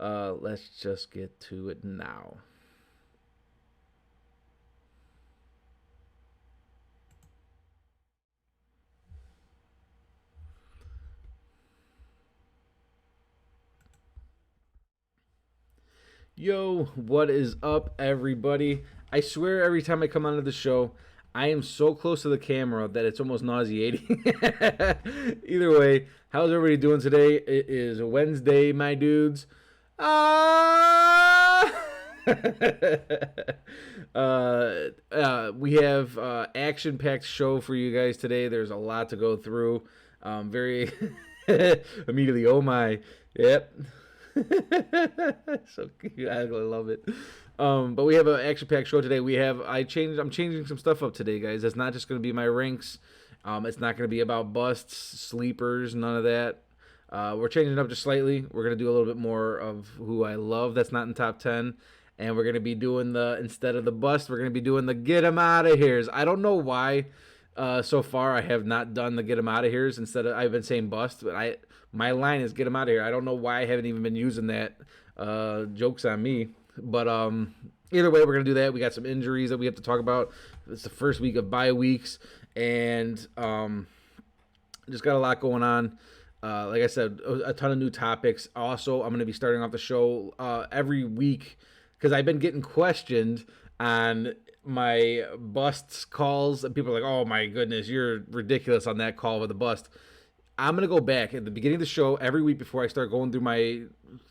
Let's just get to it now. Yo, what is up, everybody? I swear every time I come onto the show, I am so close to the camera that it's almost nauseating. Either way, how's everybody doing today? It is Wednesday, my dudes. Ah! We have action-packed show for you guys today. There's a lot to go through. Very immediately, oh my, yep. So cute. I love it. But we have an action-packed show today. I'm changing some stuff up today, guys. It's not just going to be my ranks. It's not going to be about busts, sleepers, none of that. We're changing it up just slightly. We're going to do a little bit more of who I love that's not in top 10. And we're going to be doing instead of the bust, we're going to be doing the get 'em out of here's. I don't know why so far I have not done the get 'em out of here's. Instead of, I've been saying bust, but my line is get 'em out of here. I don't know why I haven't even been using that. Joke's on me. But either way, we're going to do that. We got some injuries that we have to talk about. It's the first week of bye weeks. And just got a lot going on. Like I said, a ton of new topics. Also, I'm going to be starting off the show every week because I've been getting questioned on my busts calls. And people are like, oh my goodness, you're ridiculous on that call with a bust. I'm going to go back at the beginning of the show every week before I start going through my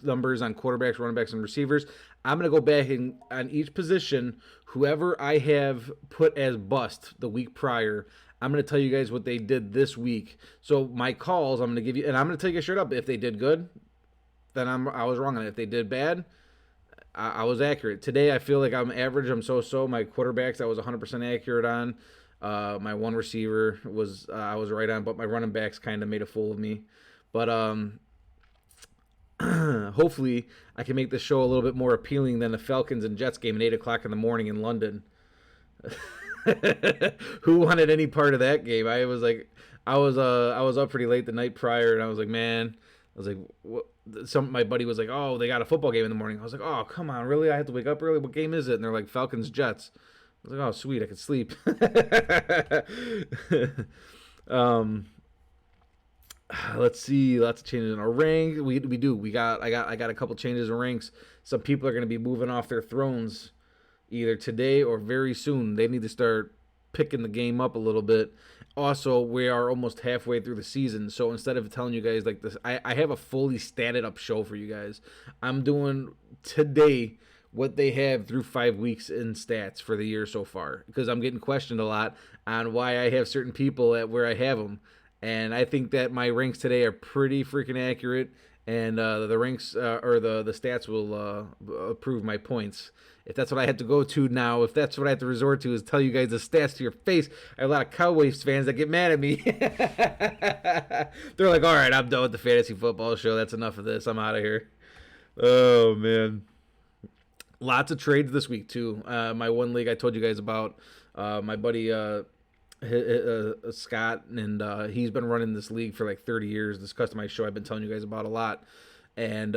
numbers on quarterbacks, running backs, and receivers. I'm going to go back and on each position, whoever I have put as bust the week prior, I'm going to tell you guys what they did this week. So my calls, I'm going to give you, and I'm going to tell you straight up, if they did good, then I was wrong on it. If they did bad, I was accurate. Today, I feel like I'm average. I'm so-so. My quarterbacks, I was 100% accurate on. My one receiver was I was right on, but my running backs kind of made a fool of me. But hopefully I can make this show a little bit more appealing than the Falcons and Jets game at 8 o'clock in the morning in London. Who wanted any part of that game? I was up pretty late the night prior, and I was like, man, I was like, what? My buddy was like, oh, they got a football game in the morning. I was like, oh, come on, really? I have to wake up early. What game is it? And they're like, Falcons Jets. I was like, oh, sweet, I could sleep. Let's see, lots of changes in our rank. I got a couple changes in ranks. Some people are going to be moving off their thrones either today or very soon. They need to start picking the game up a little bit. Also, we are almost halfway through the season, so instead of telling you guys like this, I have a fully statted up show for you guys. I'm doing today what they have through 5 weeks in stats for the year so far, because I'm getting questioned a lot on why I have certain people at where I have them. And I think that my ranks today are pretty freaking accurate, and the ranks or the stats will approve my points. If that's what I have to go to now, if that's what I have to resort to, is tell you guys the stats to your face. I have a lot of Cowboys fans that get mad at me. They're like, all right, I'm done with the fantasy football show. That's enough of this. I'm out of here. Oh, man. Lots of trades this week, too. My one league I told you guys about, my buddy Scott, and he's been running this league for like 30 years. This customized show I've been telling you guys about a lot. And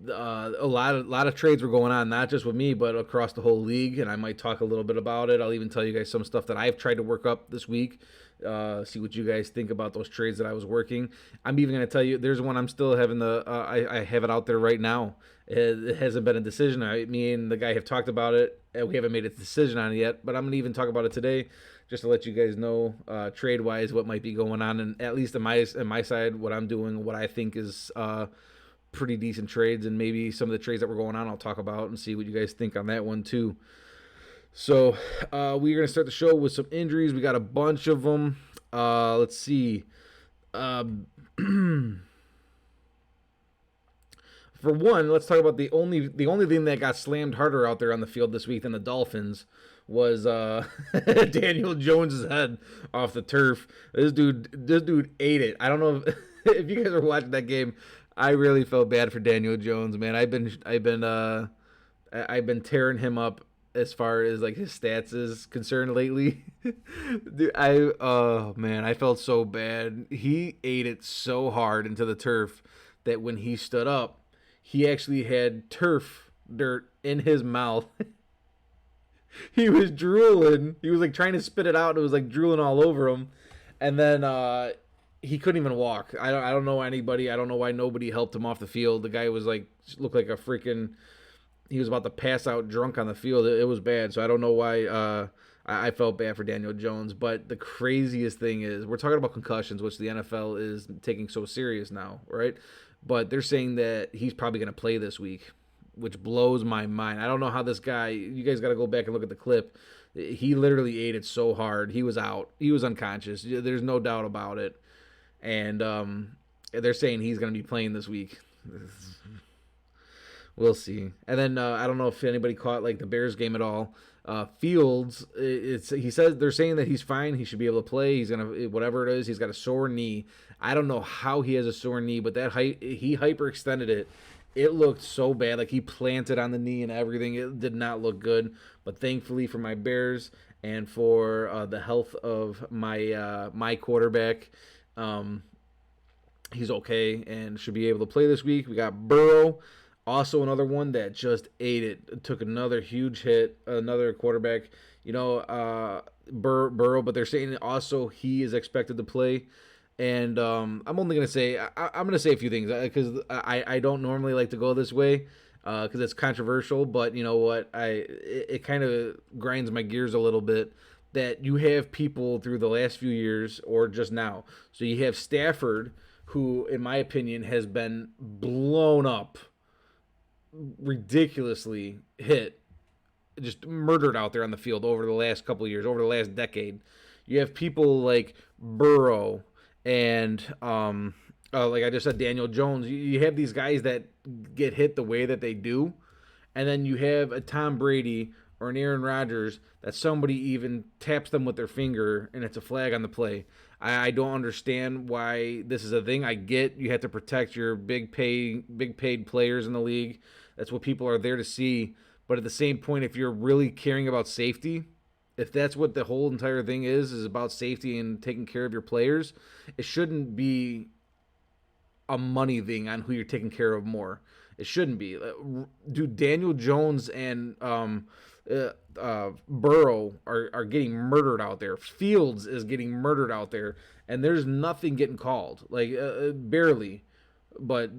a lot of trades were going on, not just with me, but across the whole league. And I might talk a little bit about it. I'll even tell you guys some stuff that I've tried to work up this week. See what you guys think about those trades that I was working. I'm even going to tell you, there's one I'm still having I have it out there right now. It hasn't been a decision. Me and the guy have talked about it, and we haven't made a decision on it yet. But I'm going to even talk about it today, just to let you guys know, trade wise, what might be going on, and at least on my side, what I'm doing, what I think is pretty decent trades, and maybe some of the trades that were going on I'll talk about and see what you guys think on that one too. So we're going to start the show with some injuries. We got a bunch of them. Let's see. For one, let's talk about the only thing that got slammed harder out there on the field this week than the Dolphins was Daniel Jones' head off the turf. This dude ate it. I don't know if you guys are watching that game. I really felt bad for Daniel Jones, man. I've been tearing him up as far as like his stats is concerned lately. Dude, oh man, I felt so bad. He ate it so hard into the turf that when he stood up, he actually had turf dirt in his mouth. He was drooling. He was like trying to spit it out. And it was like drooling all over him. And then he couldn't even walk. I don't know anybody. I don't know why nobody helped him off the field. The guy was like, looked like a freaking, he was about to pass out drunk on the field. It was bad. So I don't know why I felt bad for Daniel Jones. But the craziest thing is, we're talking about concussions, which the NFL is taking so serious now, right? But they're saying that he's probably going to play this week, which blows my mind. I don't know how this guy, you guys got to go back and look at the clip. He literally ate it so hard. He was out. He was unconscious. There's no doubt about it. And they're saying he's going to be playing this week. We'll see. And then I don't know if anybody caught like the Bears game at all. Fields, he says they're saying that he's fine. He should be able to play. He's gonna, whatever it is. He's got a sore knee. I don't know how he has a sore knee, but that he hyperextended it. It looked so bad. Like he planted on the knee and everything. It did not look good. But thankfully for my Bears and for the health of my quarterback, he's okay and should be able to play this week. We got Burrow, also another one that just ate it. Took another huge hit. Another quarterback, Burrow. But they're saying also he is expected to play. And I'm only going to say, I'm going to say a few things because I don't normally like to go this way because it's controversial. But you know what? It kind of grinds my gears a little bit that you have people through the last few years or just now. So you have Stafford, who, in my opinion, has been blown up, ridiculously hit, just murdered out there on the field over the last couple of years, over the last decade. You have people like Burrow, and like I just said, Daniel Jones. You have these guys that get hit the way that they do, and then you have a Tom Brady or an Aaron Rodgers that somebody even taps them with their finger and it's a flag on the play. I don't understand why this is a thing. I get you have to protect your big paid players in the league. That's what people are there to see. But at the same point, if you're really caring about safety, if that's what the whole entire thing is about safety and taking care of your players, it shouldn't be a money thing on who you're taking care of more. It shouldn't be. Dude, Daniel Jones and Burrow are getting murdered out there. Fields is getting murdered out there, and there's nothing getting called, like barely. But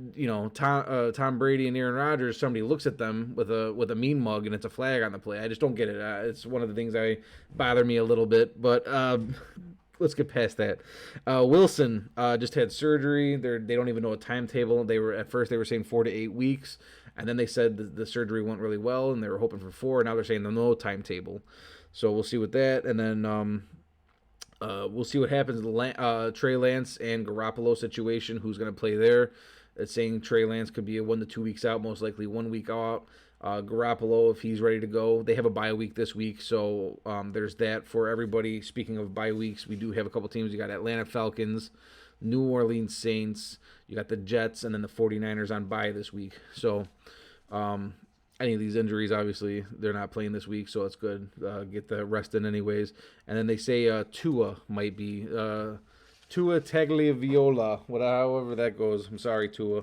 Tom Brady and Aaron Rodgers, somebody looks at them with a mean mug and it's a flag on the play. I just don't get it. It's one of the things that bother me a little bit. But let's get past that. Wilson just had surgery. They don't even know a timetable. At first they were saying 4 to 8 weeks, and then they said the surgery went really well, and they were hoping for 4. Now they're saying no timetable. So we'll see with that, and then we'll see what happens to the Trey Lance and Garoppolo situation. Who's going to play there? It's saying Trey Lance could be a 1 to 2 weeks out, most likely 1 week out. Garoppolo, if he's ready to go. They have a bye week this week, so there's that for everybody. Speaking of bye weeks, we do have a couple teams. You got Atlanta Falcons, New Orleans Saints, you got the Jets, and then the 49ers on bye this week. So any of these injuries, obviously, they're not playing this week, so it's good. Get the rest in anyways. And then they say Tua might be Tua Tagliaviola, however that goes. I'm sorry, Tua.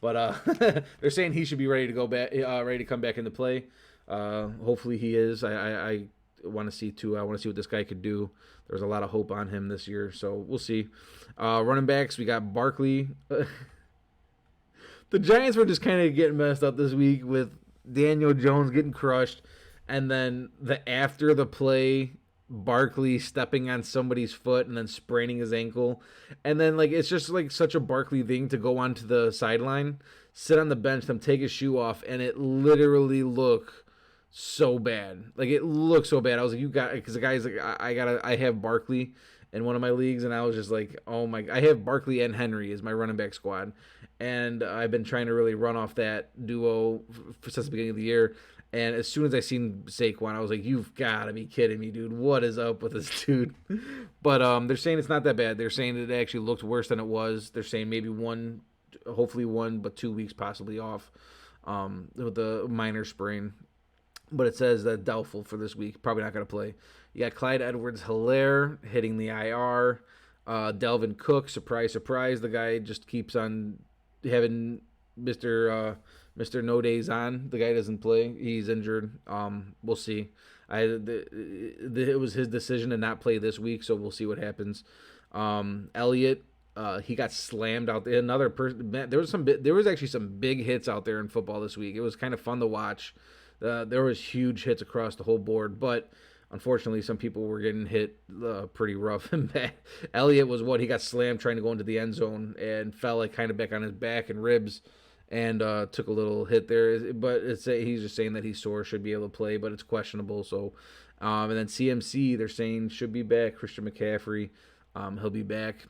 But they're saying he should be ready to go back, ready to come back into play. Hopefully he is. I want to see Tua. I want to see what this guy could do. There's a lot of hope on him this year, so we'll see. Running backs, we got Barkley. The Giants were just kind of getting messed up this week with Daniel Jones getting crushed, and then after the play, Barkley stepping on somebody's foot and then spraining his ankle. And then it's just such a Barkley thing to go onto the sideline, sit on the bench, then take his shoe off, and it literally looked so bad. It looked so bad. I was like, you got, because the guy's like, I have Barkley in one of my leagues, and I was just like, oh my, I have Barkley and Henry as my running back squad, and I've been trying to really run off that duo since the beginning of the year. And as soon as I seen Saquon, I was like, you've got to be kidding me, dude. What is up with this dude? But they're saying it's not that bad. They're saying it actually looked worse than it was. They're saying maybe hopefully 1, but 2 weeks possibly off with the minor sprain. But it says that doubtful for this week. Probably not going to play. You got Clyde Edwards-Helaire hitting the IR. Dalvin Cook, surprise, surprise. The guy just keeps on having Mr. No Days on. The guy doesn't play. He's injured. We'll see. It was his decision to not play this week, so we'll see what happens. Elliott, he got slammed out there. Another person. There was actually some big hits out there in football this week. It was kind of fun to watch. There was huge hits across the whole board, but unfortunately, some people were getting hit pretty rough and bad. Elliott was he got slammed trying to go into the end zone and fell like kind of back on his back and ribs and took a little hit there. But he's just saying that he's sore, should be able to play, but it's questionable. So, and then CMC, they're saying should be back. Christian McCaffrey, he'll be back.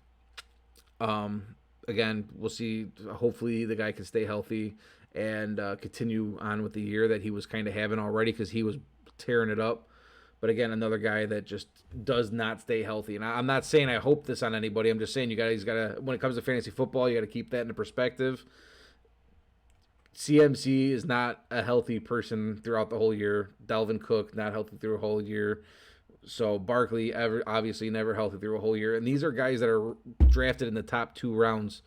Again, we'll see. Hopefully, the guy can stay healthy and continue on with the year that he was kind of having already, because he was tearing it up. But again, another guy that just does not stay healthy. And I'm not saying I hope this on anybody. I'm just saying he's got to, when it comes to fantasy football, you got to keep that into perspective. CMC is not a healthy person throughout the whole year. Dalvin Cook, not healthy through a whole year. So Barkley, obviously never healthy through a whole year. And these are guys that are drafted in the top 2 rounds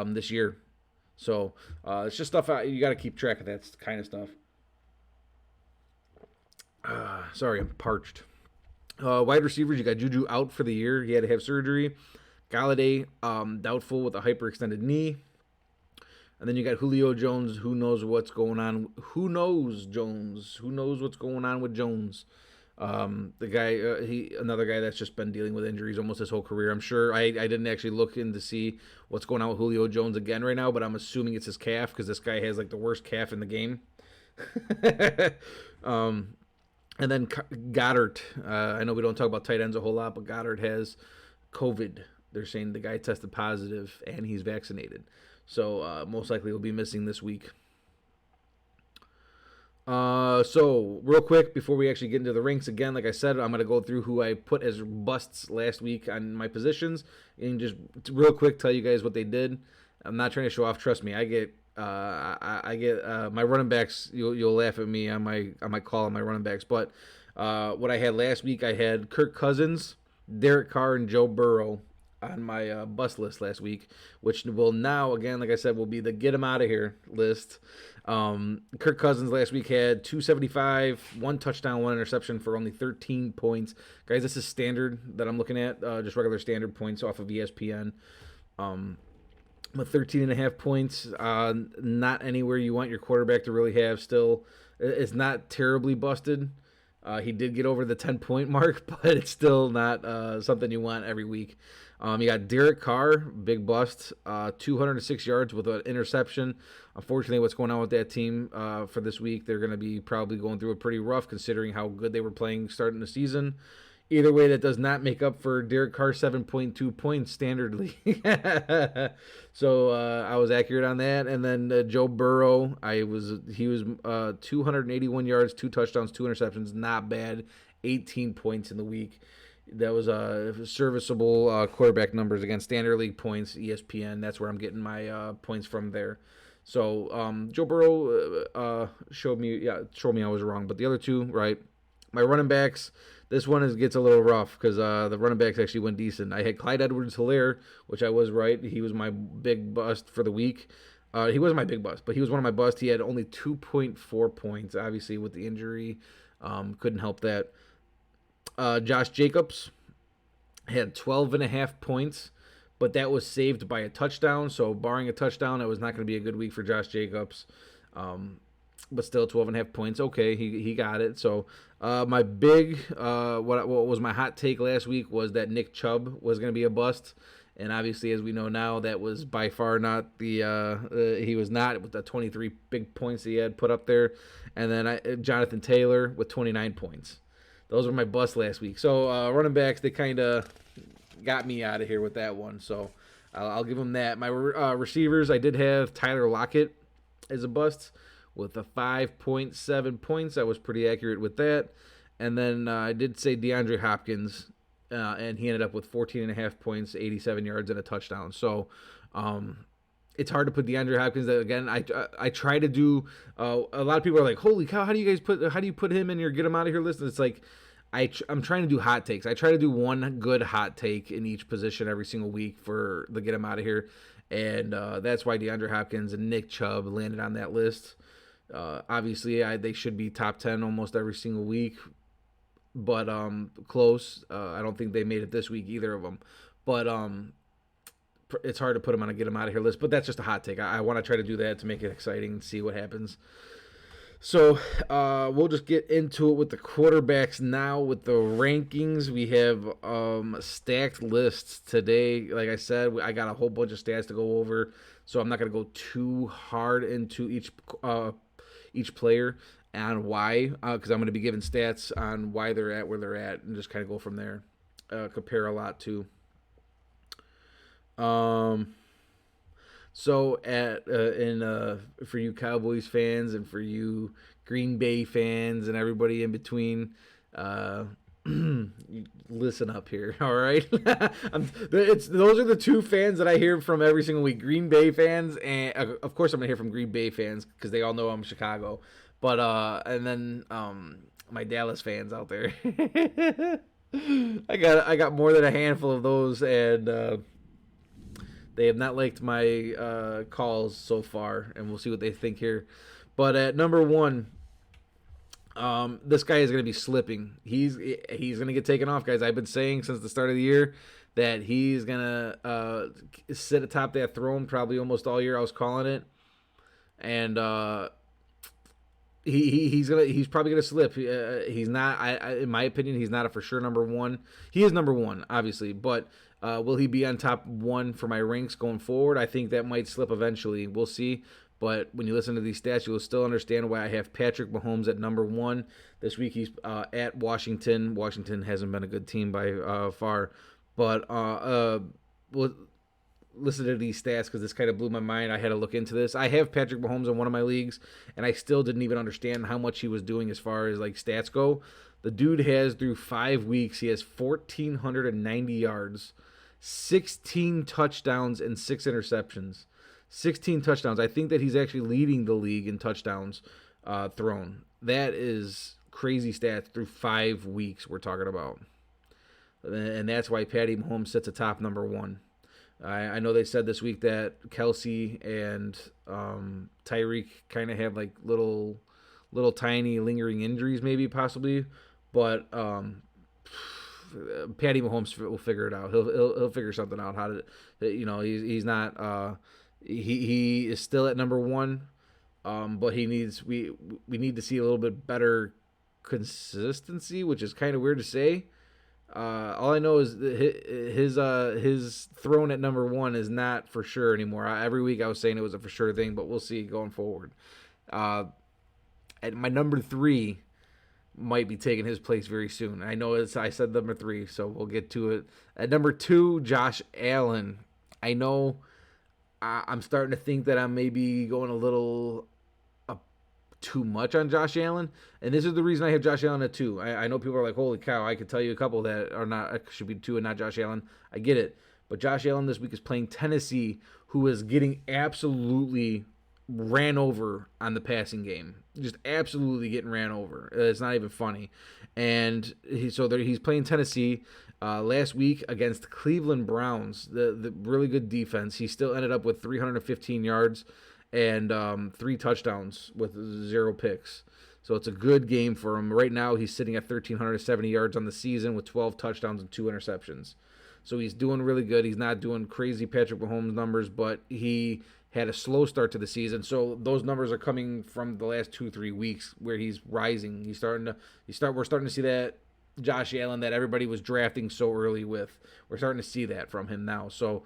this year. So it's just stuff you got to keep track of that kind of stuff. Sorry, I'm parched. Wide receivers, you got Juju out for the year. He had to have surgery. Galladay, doubtful with a hyperextended knee. And then you got Julio Jones. Who knows what's going on? Who knows Jones? Who knows what's going on with Jones? The guy, another guy that's just been dealing with injuries almost his whole career. I'm sure I didn't actually look in to see what's going on with Julio Jones again right now, but I'm assuming it's his calf, because this guy has like the worst calf in the game. And then Goddard. I know we don't talk about tight ends a whole lot, but Goddard has COVID. They're saying the guy tested positive and he's vaccinated. So most likely he'll be missing this week. So real quick, before we actually get into the ranks, again, like I said, I'm going to go through who I put as busts last week on my positions and just real quick tell you guys what they did. I'm not trying to show off. Trust me, I get my running backs. You'll laugh at me on my call on my running backs, but what I had last week, I had Kirk Cousins, Derek Carr, and Joe Burrow on my bust list last week, which will now, again, like I said, will be the get him out of here list. Kirk Cousins last week had 275, 1 touchdown, 1 interception for only 13 points. Guys, this is standard that I'm looking at, just regular standard points off of ESPN. With 13.5 points, not anywhere you want your quarterback to really have still. It's not terribly busted. He did get over the 10-point mark, but it's still not something you want every week. You got Derek Carr, big bust, 206 yards with an interception. Unfortunately, what's going on with that team for this week, they're going to be probably going through it pretty rough considering how good they were playing starting the season. Either way, that does not make up for Derek Carr 7.2 points standardly. So I was accurate on that. And then Joe Burrow, he was 281 yards, 2 touchdowns, 2 interceptions. Not bad. 18 points in the week. That was serviceable quarterback numbers. Again, standard league points, ESPN. That's where I'm getting my points from there. So Joe Burrow showed me I was wrong. But the other two, right? My running backs. This one gets a little rough because the running backs actually went decent. I had Clyde Edwards-Helaire, which I was right. He was my big bust for the week. He wasn't my big bust, but he was one of my busts. He had only 2.4 points, obviously, with the injury. Couldn't help that. Josh Jacobs had 12.5 points, but that was saved by a touchdown. So barring a touchdown, it was not going to be a good week for Josh Jacobs. But still 12.5 points. Okay, he got it. So my big, what was my hot take last week was that Nick Chubb was going to be a bust. And obviously, as we know now, that was by far not he was not with the 23 big points he had put up there. And then Jonathan Taylor with 29 points. Those were my busts last week. So running backs, they kind of got me out of here with that one. So I'll give them that. My receivers, I did have Tyler Lockett as a bust with a 5.7 points. I was pretty accurate with that. And then I did say Deandre Hopkins, and he ended up with 14.5 points, 87 yards, and a touchdown. So it's hard to put DeAndre Hopkins. Again, I try to do. A lot of people are like, "Holy cow! How do you put him in your get him out of here list?" And it's like I'm trying to do hot takes. I try to do one good hot take in each position every single week for the get him out of here. And that's why DeAndre Hopkins and Nick Chubb landed on that list. Obviously, they should be top 10 almost every single week, but close. I don't think they made it this week, either of them. But it's hard to put them on a get them out of here list. But that's just a hot take. I want to try to do that to make it exciting and see what happens. So we'll just get into it with the quarterbacks now. With the rankings, we have stacked lists today. Like I said, I got a whole bunch of stats to go over, so I'm not going to go too hard into each player and why, because I'm going to be giving stats on why they're at where they're at, and just kind of go from there. Compare a lot too. So for you Cowboys fans and for you Green Bay fans and everybody in between, listen up here, all right? Those are the two fans that I hear from every single week: Green Bay fans, and of course I'm gonna hear from Green Bay fans because they all know I'm Chicago. But and then my Dallas fans out there. I got more than a handful of those, and they have not liked my calls so far, and we'll see what they think here. But at number one, this guy is going to be slipping. He's going to get taken off, guys. I've been saying since the start of the year that he's going to sit atop that throne probably almost all year. I was calling it, and he's probably gonna slip. He's not. In my opinion, he's not a for sure number one. He is number one, obviously, but will he be on top one for my ranks going forward? I think that might slip eventually. We'll see. But when you listen to these stats, you will still understand why I have Patrick Mahomes at number one. This week he's at Washington. Washington hasn't been a good team by far. But listen to these stats because this kind of blew my mind. I had to look into this. I have Patrick Mahomes in one of my leagues, and I still didn't even understand how much he was doing as far as like stats go. The dude has, through 5 weeks, he has 1,490 yards, 16 touchdowns, and 6 interceptions. 16 touchdowns. I think that he's actually leading the league in touchdowns thrown. That is crazy stats through 5 weeks we're talking about. And that's why Patty Mahomes sits atop number one. I know they said this week that Kelsey and Tyreek kind of have like little tiny lingering injuries, maybe possibly, but Patty Mahomes will figure it out. He'll figure something out. How to, he's not. He is still at number one, but we need to see a little bit better consistency, which is kind of weird to say. All I know is his throne at number one is not for sure anymore. Every week I was saying it was a for sure thing, but we'll see going forward. At my number 3 might be taking his place very soon. I know I said number 3, so we'll get to it. At number 2, Josh Allen. I know I'm starting to think that I'm maybe going a little too much on Josh Allen, and this is the reason I have Josh Allen at 2. I know people are like, holy cow, I could tell you a couple that are not, should be 2 and not Josh Allen. I get it, but Josh Allen this week is playing Tennessee, who is getting absolutely ran over on the passing game, just absolutely getting ran over. It's not even funny. And he's playing Tennessee. Last week against Cleveland Browns, the really good defense, he still ended up with 315 yards and 3 touchdowns with 0 picks. So it's a good game for him. Right now he's sitting at 1,370 yards on the season with 12 touchdowns and 2 interceptions. So he's doing really good. He's not doing crazy Patrick Mahomes numbers, but he had a slow start to the season. So those numbers are coming from the last 2-3 weeks where he's rising. We're starting to see that Josh Allen that everybody was drafting so early with. We're starting to see that from him now. So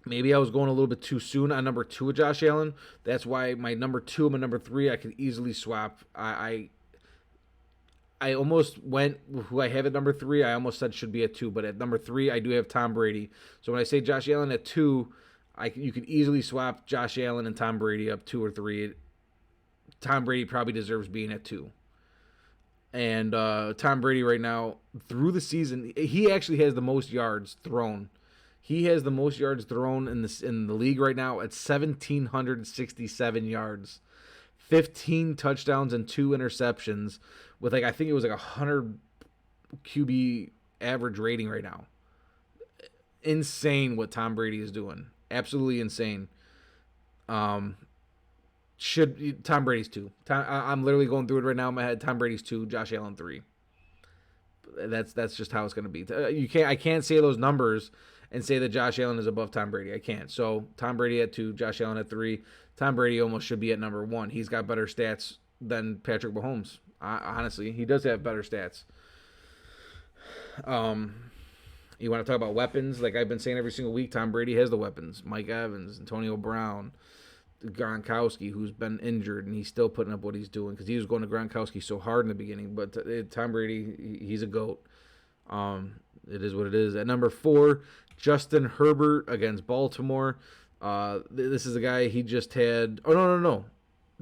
maybe I was going a little bit too soon on number 2 of Josh Allen. That's why my number 2 and my number 3 I could easily swap. I almost went who I have at number 3. I almost said should be at 2, but at number 3 I do have Tom Brady. So when I say Josh Allen at 2, you could easily swap Josh Allen and Tom Brady up 2 or 3. Tom Brady probably deserves being at 2. And Tom Brady right now, through the season, he actually has the most yards thrown. He has the most yards thrown in the league right now at 1,767 yards. 15 touchdowns and 2 interceptions with I think it was 100 QB average rating right now. Insane what Tom Brady is doing. Absolutely insane. Tom Brady's 2. I'm literally going through it right now in my head. Tom Brady's 2, Josh Allen 3. That's just how it's going to be. I can't say those numbers and say that Josh Allen is above Tom Brady. I can't. So Tom Brady at 2, Josh Allen at 3. Tom Brady almost should be at number 1. He's got better stats than Patrick Mahomes. Honestly, he does have better stats. You want to talk about weapons? Like I've been saying every single week, Tom Brady has the weapons. Mike Evans, Antonio Brown, Gronkowski, who's been injured, and he's still putting up what he's doing because he was going to Gronkowski so hard in the beginning. But Tom Brady, he's a GOAT. It is what it is. At number 4, Justin Herbert against Baltimore. This is a guy he just had. Oh, no.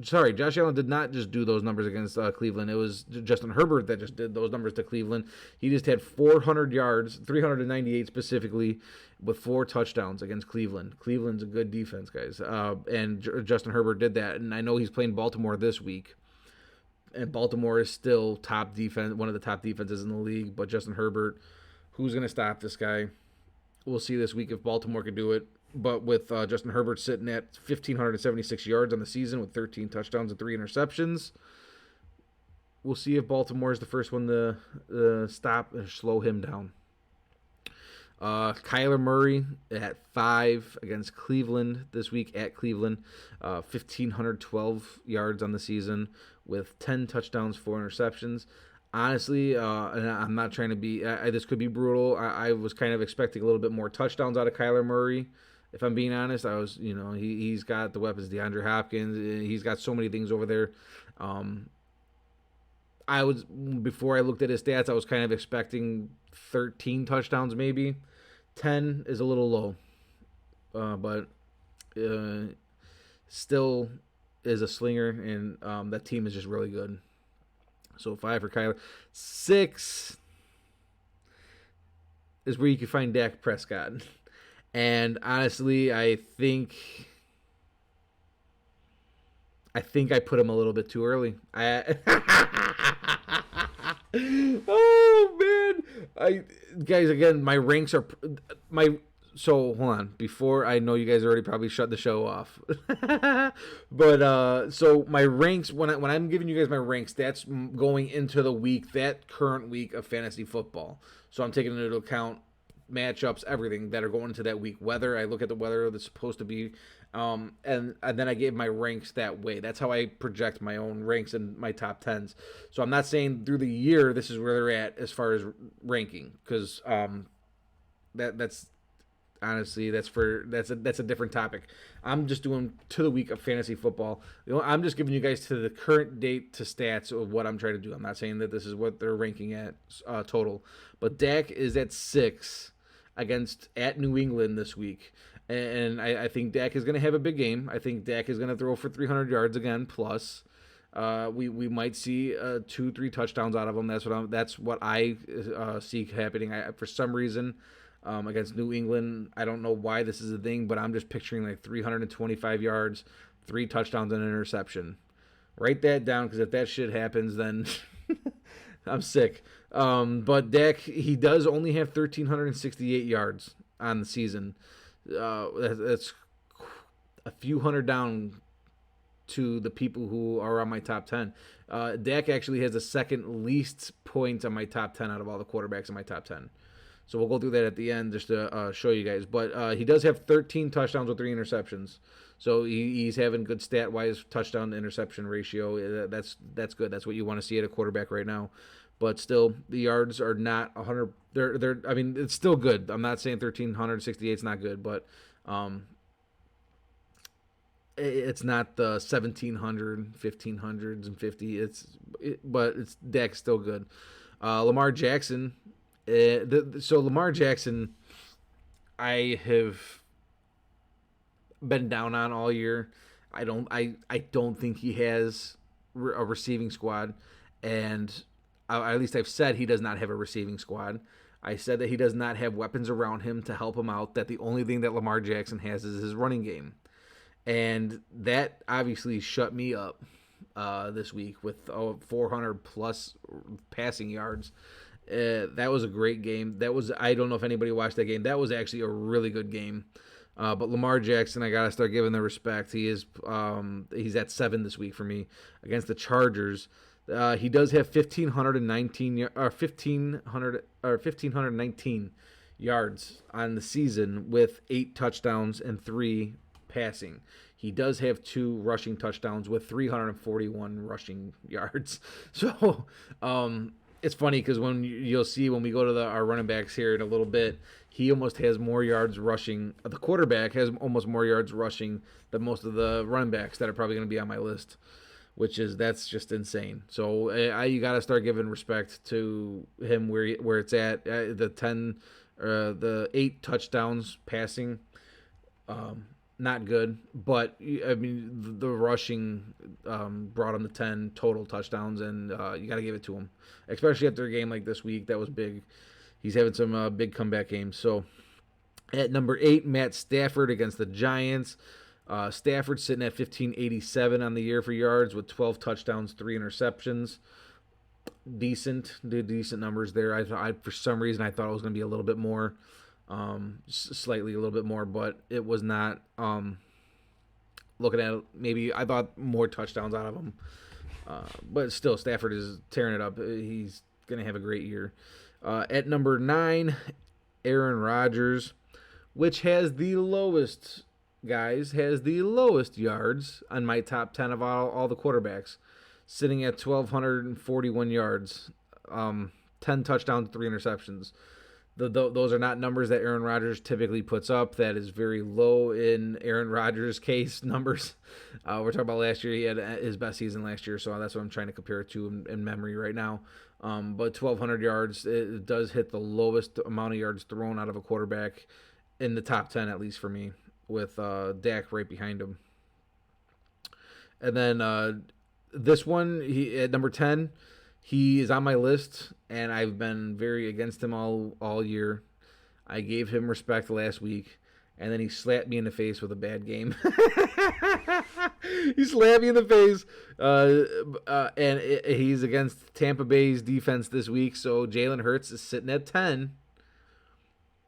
Sorry, Josh Allen did not just do those numbers against Cleveland. It was Justin Herbert that just did those numbers to Cleveland. He just had 400 yards, 398 specifically, with 4 touchdowns against Cleveland. Cleveland's a good defense, guys. And Justin Herbert did that. And I know he's playing Baltimore this week. And Baltimore is still top defense, one of the top defenses in the league. But Justin Herbert, who's going to stop this guy? We'll see this week if Baltimore can do it. But with Justin Herbert sitting at 1,576 yards on the season with 13 touchdowns and 3 interceptions, we'll see if Baltimore is the first one to stop and slow him down. Kyler Murray at 5 against Cleveland this week at Cleveland. 1,512 yards on the season with 10 touchdowns, 4 interceptions. Honestly, and I'm not trying to be, this could be brutal. I was kind of expecting a little bit more touchdowns out of Kyler Murray. If I'm being honest, I was, he's got the weapons, Deandre Hopkins. He's got so many things over there. Before I looked at his stats, I was kind of expecting 13 touchdowns maybe. 10 is a little low. But still is a slinger, and that team is just really good. So 5 for Kyler. 6 is where you can find Dak Prescott. And honestly, I think I put him a little bit too early. Oh man, guys, again, my ranks are So hold on. Before, I know you guys already probably shut the show off, but so my ranks, when I'm giving you guys my ranks, that's going into the week, that current week of fantasy football. So I'm taking into account matchups, everything that are going into that week. Weather, I look at the weather that's supposed to be, and then I gave my ranks that way. That's how I project my own ranks and my top 10s. So I'm not saying through the year this is where they're at as far as ranking, because that's honestly that's a different topic. I'm just doing to the week of fantasy football. I'm just giving you guys to the current date to stats of what I'm trying to do. I'm not saying that this is what they're ranking at total, but Dak is at 6 at New England this week. And I think Dak is going to have a big game. I think Dak is going to throw for 300 yards again, plus. We might see 2-3 touchdowns out of him. That's what I see happening. For some reason, against New England, I don't know why this is a thing, but I'm just picturing like 325 yards, 3 touchdowns, and an interception. Write that down, because if that shit happens, then I'm sick. But Dak, he does only have 1,368 yards on the season. That's a few hundred down to the people who are on my top 10. Dak actually has the second least points on my top 10 out of all the quarterbacks in my top 10. So we'll go through that at the end just to show you guys. But he does have 13 touchdowns with 3 interceptions. So he's having good stat-wise touchdown to interception ratio. That's good. That's what you want to see at a quarterback right now. But still, the yards are not 100. I mean, it's still good. I'm not saying 1,368 is not good, but it's not the 1,700, 1,500s, and 50. But Dak's still good. Lamar Jackson. So Lamar Jackson, I have been down on all year. I don't think he has a receiving squad, and at least I've said he does not have a receiving squad. I said that he does not have weapons around him to help him out, that the only thing that Lamar Jackson has is his running game. And that obviously shut me up this week with 400 plus passing yards. That was a great game. I don't know if anybody watched that game. That was actually a really good game. But Lamar Jackson, I gotta start giving the respect. He's at 7 this week for me against the Chargers. He does have 1,519 yards on the season with 8 touchdowns and 3 passing. He does have 2 rushing touchdowns with 341 rushing yards. So it's funny because you'll see when we go to our running backs here in a little bit, he almost has more yards rushing. The quarterback has almost more yards rushing than most of the running backs that are probably going to be on my list, that's just insane. So you got to start giving respect to him where it's at. The 8 touchdowns passing, not good, but I mean the rushing brought him to 10 total touchdowns, and you got to give it to him, especially after a game like this week that was big. He's having some big comeback games. So at number 8, Matt Stafford against the Giants. Stafford sitting at 1587 on the year for yards with 12 touchdowns, 3 interceptions. Decent numbers there. I for some reason I thought it was going to be a little bit more, slightly a little bit more, but it was not. Looking at it, maybe I thought more touchdowns out of him, but still Stafford is tearing it up. He's going to have a great year. At number 9, Aaron Rodgers, which has the lowest yards on my top 10 of all the quarterbacks, sitting at 1,241 yards, 10 touchdowns, 3 interceptions. Those are not numbers that Aaron Rodgers typically puts up. That is very low in Aaron Rodgers' case numbers. We're talking about last year. He had his best season last year, so that's what I'm trying to compare it to in memory right now. But 1,200 yards, it does hit the lowest amount of yards thrown out of a quarterback in the top 10, at least for me, with Dak right behind him. And then this one, at number 10, he is on my list, and I've been very against him all year. I gave him respect last week, and then he slapped me in the face with a bad game. He slapped me in the face, and he's against Tampa Bay's defense this week, so Jalen Hurts is sitting at 10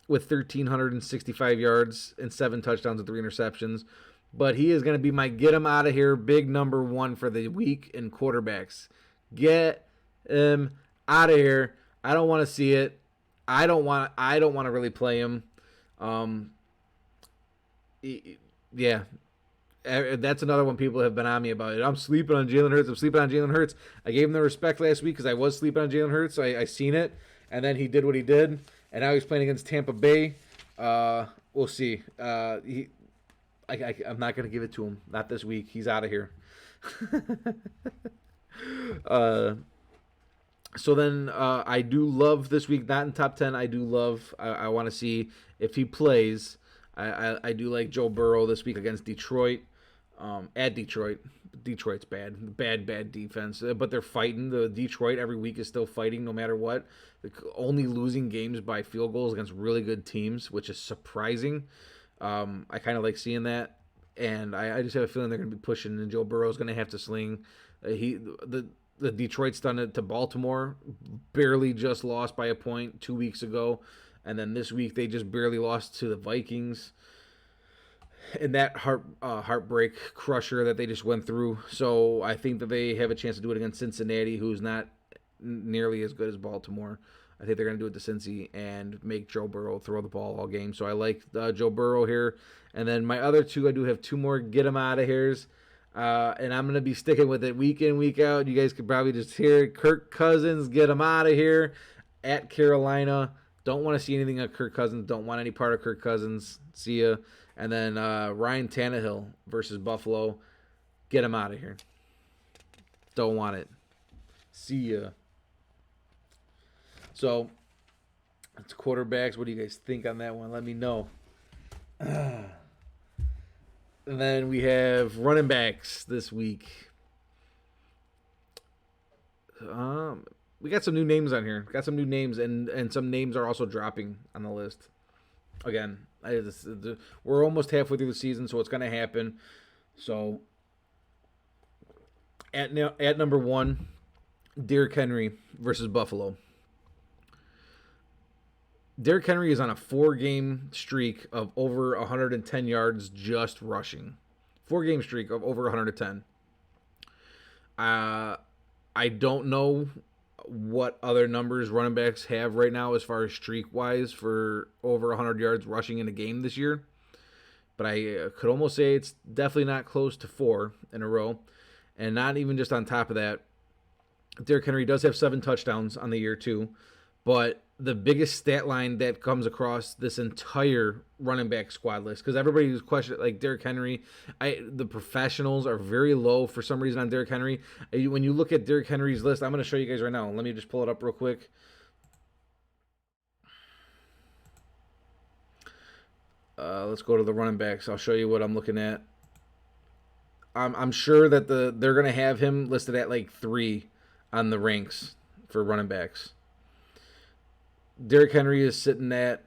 with 1,365 yards and 7 touchdowns and 3 interceptions. But he is going to be my get him out of here big number 1 for the week in quarterbacks. Get him out of here. I don't want to see it. I don't want to really play him. Yeah. That's another one people have been on me about it. I'm sleeping on Jalen Hurts. I gave him the respect last week because I was sleeping on Jalen Hurts. So I seen it. And then he did what he did. And now he's playing against Tampa Bay. We'll see. I'm not going to give it to him. Not this week. He's out of here. So then I do love this week, not in top 10. I do love, I want to see if he plays. I do like Joe Burrow this week against Detroit. At Detroit. Detroit's bad defense, but they're fighting. The Detroit every week is still fighting no matter what. They're only losing games by field goals against really good teams, which is surprising. I kind of like seeing that, and I just have a feeling they're going to be pushing, and Joe Burrow's going to have to sling. The Detroit's done it to Baltimore, barely just lost by a point 2 weeks ago, and then this week they just barely lost to the Vikings. And that heartbreak crusher that they just went through. So I think that they have a chance to do it against Cincinnati, who's not nearly as good as Baltimore. I think they're going to do it to Cincy and make Joe Burrow throw the ball all game. So I like Joe Burrow here. And then my other two, I do have 2 more get them out of here's. And I'm going to be sticking with it week in, week out. You guys could probably just hear it. Kirk Cousins, get him out of here at Carolina. Don't want to see anything of Kirk Cousins. Don't want any part of Kirk Cousins. See ya. And then Ryan Tannehill versus Buffalo. Get him out of here. Don't want it. See ya. So, it's quarterbacks. What do you guys think on that one? Let me know. And then we have running backs this week. We got some new names on here. Got some new names, and some names are also dropping on the list. Again, we're almost halfway through the season, so it's going to happen. So, at number 1, Derrick Henry versus Buffalo. Derrick Henry is on a 4-game streak of over 110 yards just rushing. 4-game streak of over 110. I don't know what other numbers running backs have right now as far as streak-wise for over 100 yards rushing in a game this year. But I could almost say it's definitely not close to 4 in a row. And not even just on top of that, Derrick Henry does have 7 touchdowns on the year too. But the biggest stat line that comes across this entire running back squad list, because everybody's questioning, like Derrick Henry, the professionals are very low for some reason on Derrick Henry. When you look at Derrick Henry's list, I'm going to show you guys right now. Let me just pull it up real quick. Let's go to the running backs. I'll show you what I'm looking at. I'm sure that they're going to have him listed at like 3 on the ranks for running backs. Derrick Henry is sitting at,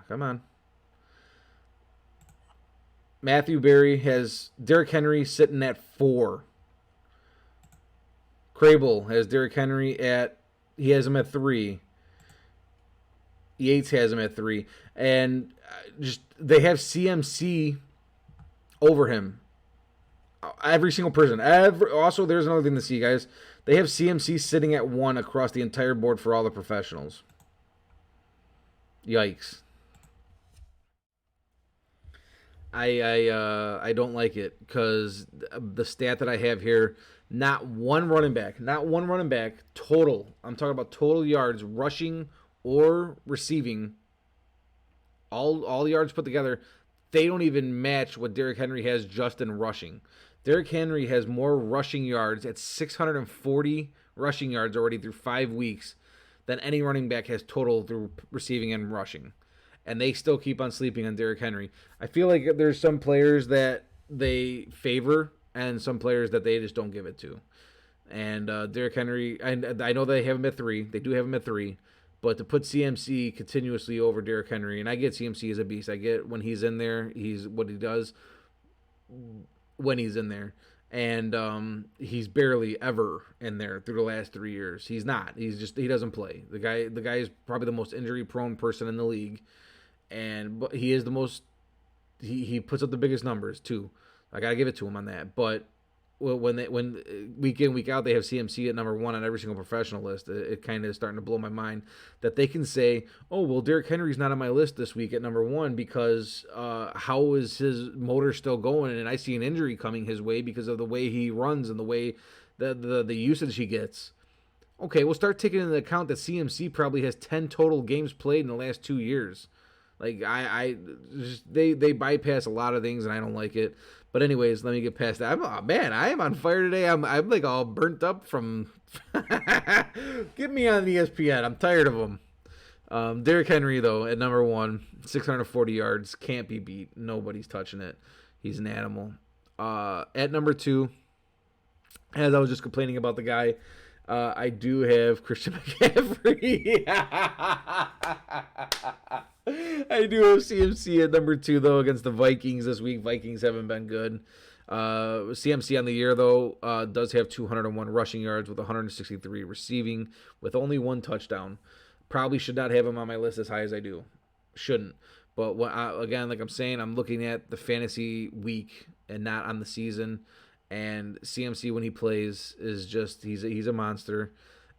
come on. Matthew Berry has Derrick Henry sitting at 4. Crable has Derrick Henry he has him at 3. Yates has him at 3. And just they have CMC over him. Every single person. Also, there's another thing to see, guys. They have CMC sitting at 1 across the entire board for all the professionals. Yikes. I don't like it because the stat that I have here, not one running back total. I'm talking about total yards rushing or receiving. All yards put together, they don't even match what Derrick Henry has just in rushing. Derrick Henry has more rushing yards at 640 rushing yards already through 5 weeks than any running back has total through receiving and rushing. And they still keep on sleeping on Derrick Henry. I feel like there's some players that they favor and some players that they just don't give it to. And Derrick Henry, I know they have him at 3. They do have him at 3. But to put CMC continuously over Derrick Henry, and I get CMC as a beast. I get when he's in there, he's what he does when he's in there. And he's barely ever in there through the last 3 years. He's not. He doesn't play. The guy is probably the most injury prone person in the league, but he is the most. He puts up the biggest numbers too. I gotta give it to him on that. But when week in week out they have CMC at number 1 on every single professional list, it kind of is starting to blow my mind that they can say, oh well, Derrick Henry's not on my list this week at number 1 because how is his motor still going, and I see an injury coming his way because of the way he runs and the way the usage he gets. Okay, we'll start taking into account that CMC probably has 10 total games played in the last 2 years. Like they bypass a lot of things and I don't like it. But anyways, let me get past that. I am on fire today. I'm like all burnt up from. Get me on ESPN. I'm tired of them. Derrick Henry though at number 1, 640 yards, can't be beat. Nobody's touching it. He's an animal. At number 2, as I was just complaining about the guy, I do have Christian McCaffrey. I do have CMC at number 2, though, against the Vikings this week. Vikings haven't been good. CMC on the year, though, does have 201 rushing yards with 163 receiving with only 1 touchdown. Probably should not have him on my list as high as I do. Shouldn't. But again, like I'm saying, I'm looking at the fantasy week and not on the season. And CMC, when he plays, is just he's a monster.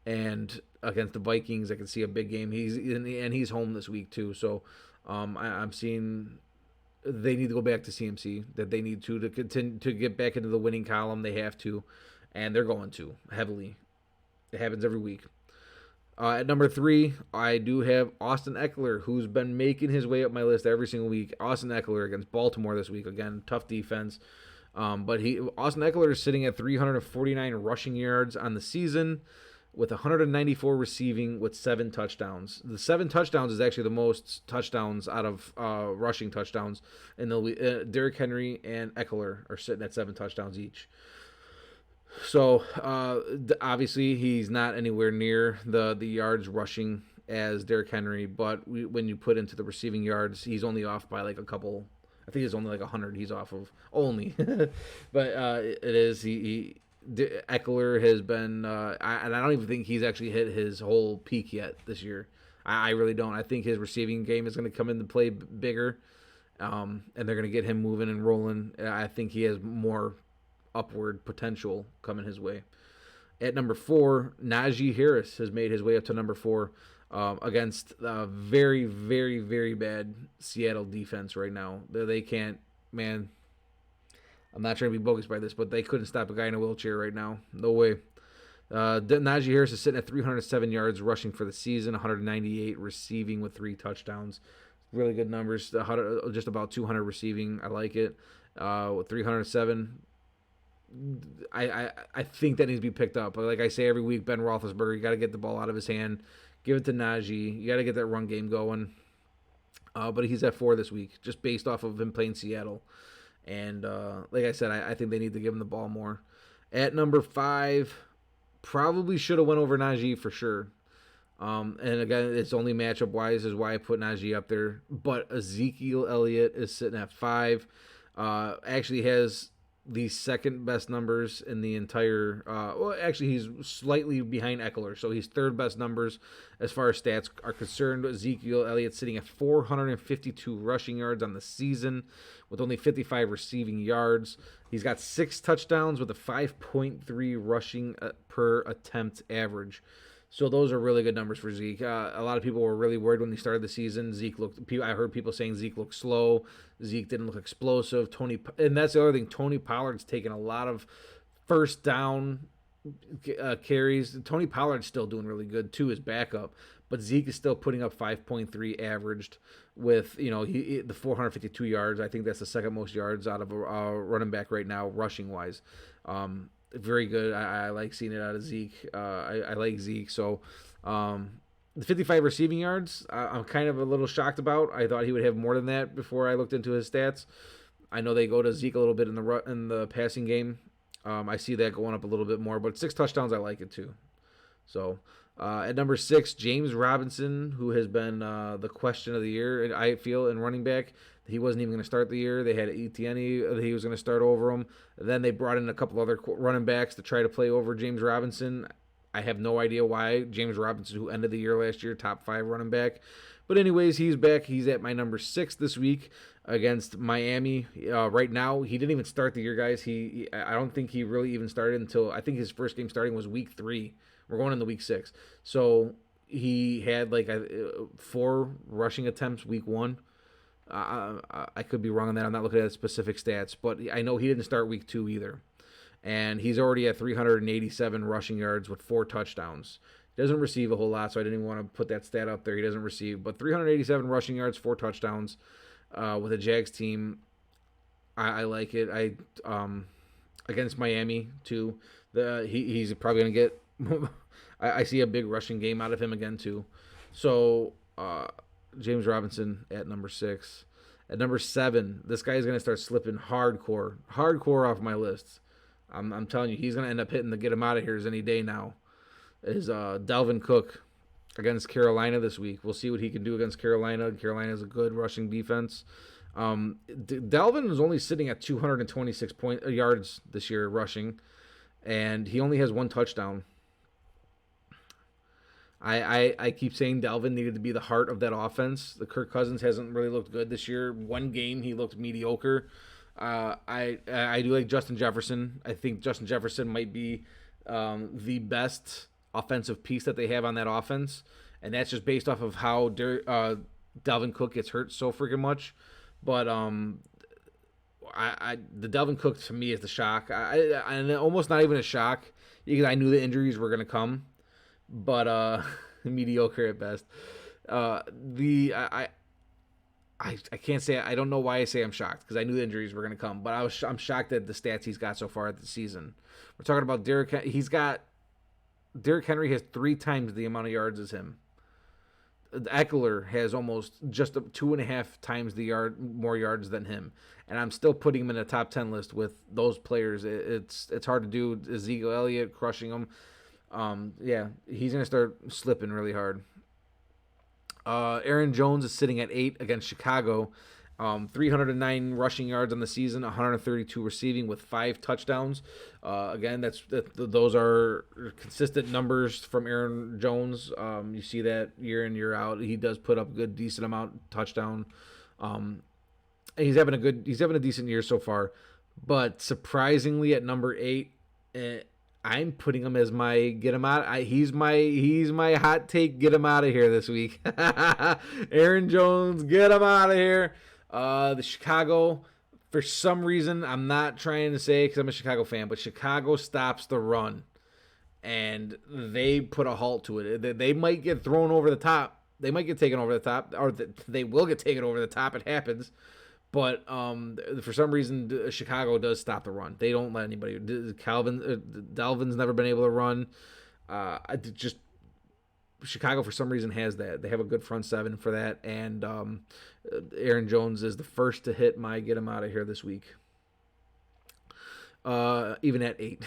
And against the Vikings, I can see a big game. He's home this week too. So I'm seeing they need to go back to CMC. That they need to continue to get back into the winning column. They have to, and they're going to heavily. It happens every week. At number 3, I do have Austin Eckler, who's been making his way up my list every single week. Austin Eckler against Baltimore this week. Again, tough defense. But Austin Eckler is sitting at 349 rushing yards on the season with 194 receiving with 7 touchdowns. The 7 touchdowns is actually the most touchdowns out of rushing touchdowns in the league. Derrick Henry and Eckler are sitting at 7 touchdowns each. So obviously he's not anywhere near the yards rushing as Derrick Henry, but when you put into the receiving yards, he's only off by like a couple. I think it's only like 100 he's off of only. But it is Eckler has been and I don't even think he's actually hit his whole peak yet this year. I really don't. I think his receiving game is going to come into play bigger, and they're going to get him moving and rolling. I think he has more upward potential coming his way. At number 4, Naji Harris has made his way up to number 4 against a very, very, very bad Seattle defense right now. They can't, man. I'm not trying to be bogus by this, but they couldn't stop a guy in a wheelchair right now. No way. Naji Harris is sitting at 307 yards rushing for the season, 198 receiving with 3 touchdowns. Really good numbers. Just about 200 receiving. I like it. With 307. I think that needs to be picked up. Like I say every week, Ben Roethlisberger, you got to get the ball out of his hand. Give it to Naji. You got to get that run game going. But he's at 4 this week, just based off of him playing Seattle. And like I said, I think they need to give him the ball more. At number 5, probably should have went over Naji for sure. And again, it's only matchup wise is why I put Naji up there. But Ezekiel Elliott is sitting at 5. Actually has the second best numbers in the entire. Well, actually, he's slightly behind Eckler, so he's third best numbers as far as stats are concerned. Ezekiel Elliott sitting at 452 rushing yards on the season, with only 55 receiving yards. He's got 6 touchdowns with a 5.3 rushing per attempt average. So those are really good numbers for Zeke. A lot of people were really worried when he started the season. I heard people saying Zeke looked slow. Zeke didn't look explosive. And that's the other thing. Tony Pollard's taken a lot of first down carries. Tony Pollard's still doing really good too, his backup. But Zeke is still putting up 5.3 averaged with, the 452 yards. I think that's the second most yards out of a running back right now, rushing wise. Very good. I like seeing it out of Zeke. I like Zeke. So the 55 receiving yards, I'm kind of a little shocked about. I thought he would have more than that before I looked into his stats. I know they go to Zeke a little bit in the passing game. I see that going up a little bit more, but 6 touchdowns, I like it too. So at number 6, James Robinson, who has been the question of the year, I feel, in running back. He wasn't even going to start the year. They had Etienne. He was going to start over him. Then they brought in a couple other running backs to try to play over James Robinson. I have no idea why. James Robinson, who ended the year last year, top 5 running back. But anyways, he's back. He's at my number 6 this week against Miami. Right now, he didn't even start the year, guys. I don't think he really even started until, I think his first game starting was week 3. We're going into week 6. So he had like 4 rushing attempts week 1. I could be wrong on that. I'm not looking at specific stats, but I know he didn't start week 2 either. And he's already at 387 rushing yards with 4 touchdowns. He doesn't receive a whole lot, so I didn't even want to put that stat up there. He doesn't receive, but 387 rushing yards, 4 touchdowns with a Jags team. I like it. Against Miami too. He's probably gonna get. I see a big rushing game out of him again too. So. James Robinson at number 6. At number 7, this guy is going to start slipping hardcore off my list. I'm telling you, he's going to end up hitting the get him out of here any day now. Is Dalvin Cook against Carolina this week. We'll see what he can do against Carolina. Carolina has a good rushing defense. Dalvin is only sitting at 226 yards this year rushing, and he only has 1 touchdown. I keep saying Dalvin needed to be the heart of that offense. The Kirk Cousins hasn't really looked good this year. One game he looked mediocre. I do like Justin Jefferson. I think Justin Jefferson might be the best offensive piece that they have on that offense, and that's just based off of how Dalvin Cook gets hurt so freaking much. But the Dalvin Cook to me is the shock. And almost not even a shock because I knew the injuries were gonna come. But mediocre at best. I can't say, I don't know why I say I'm shocked because I knew the injuries were going to come, but I'm shocked at the stats he's got so far at the season. We're talking about Derrick Henry has 3 times the amount of yards as him. Eckler has almost just 2.5 times more yards than him, and I'm still putting him in the top 10 list with those players. It's hard to do. Ezekiel Elliott crushing him. Yeah, he's going to start slipping really hard. Aaron Jones is sitting at 8 against Chicago. 309 rushing yards on the season, 132 receiving with 5 touchdowns. Again, those are consistent numbers from Aaron Jones. You see that year in, year out. He does put up a good, decent amount touchdown. He's having a decent year so far. But surprisingly, at number 8, I'm putting him as my get him out. He's my hot take. Get him out of here this week. Aaron Jones, get him out of here. The Chicago, for some reason, I'm not trying to say because I'm a Chicago fan, but Chicago stops the run, and they put a halt to it. They might get thrown over the top. They might get taken over the top, or they will get taken over the top. It happens. But for some reason, Chicago does stop the run. They don't let anybody. Dalvin's never been able to run. Chicago, for some reason, has that. They have a good front seven for that. And Aaron Jones is the first to hit my get him out of here this week. Even at 8.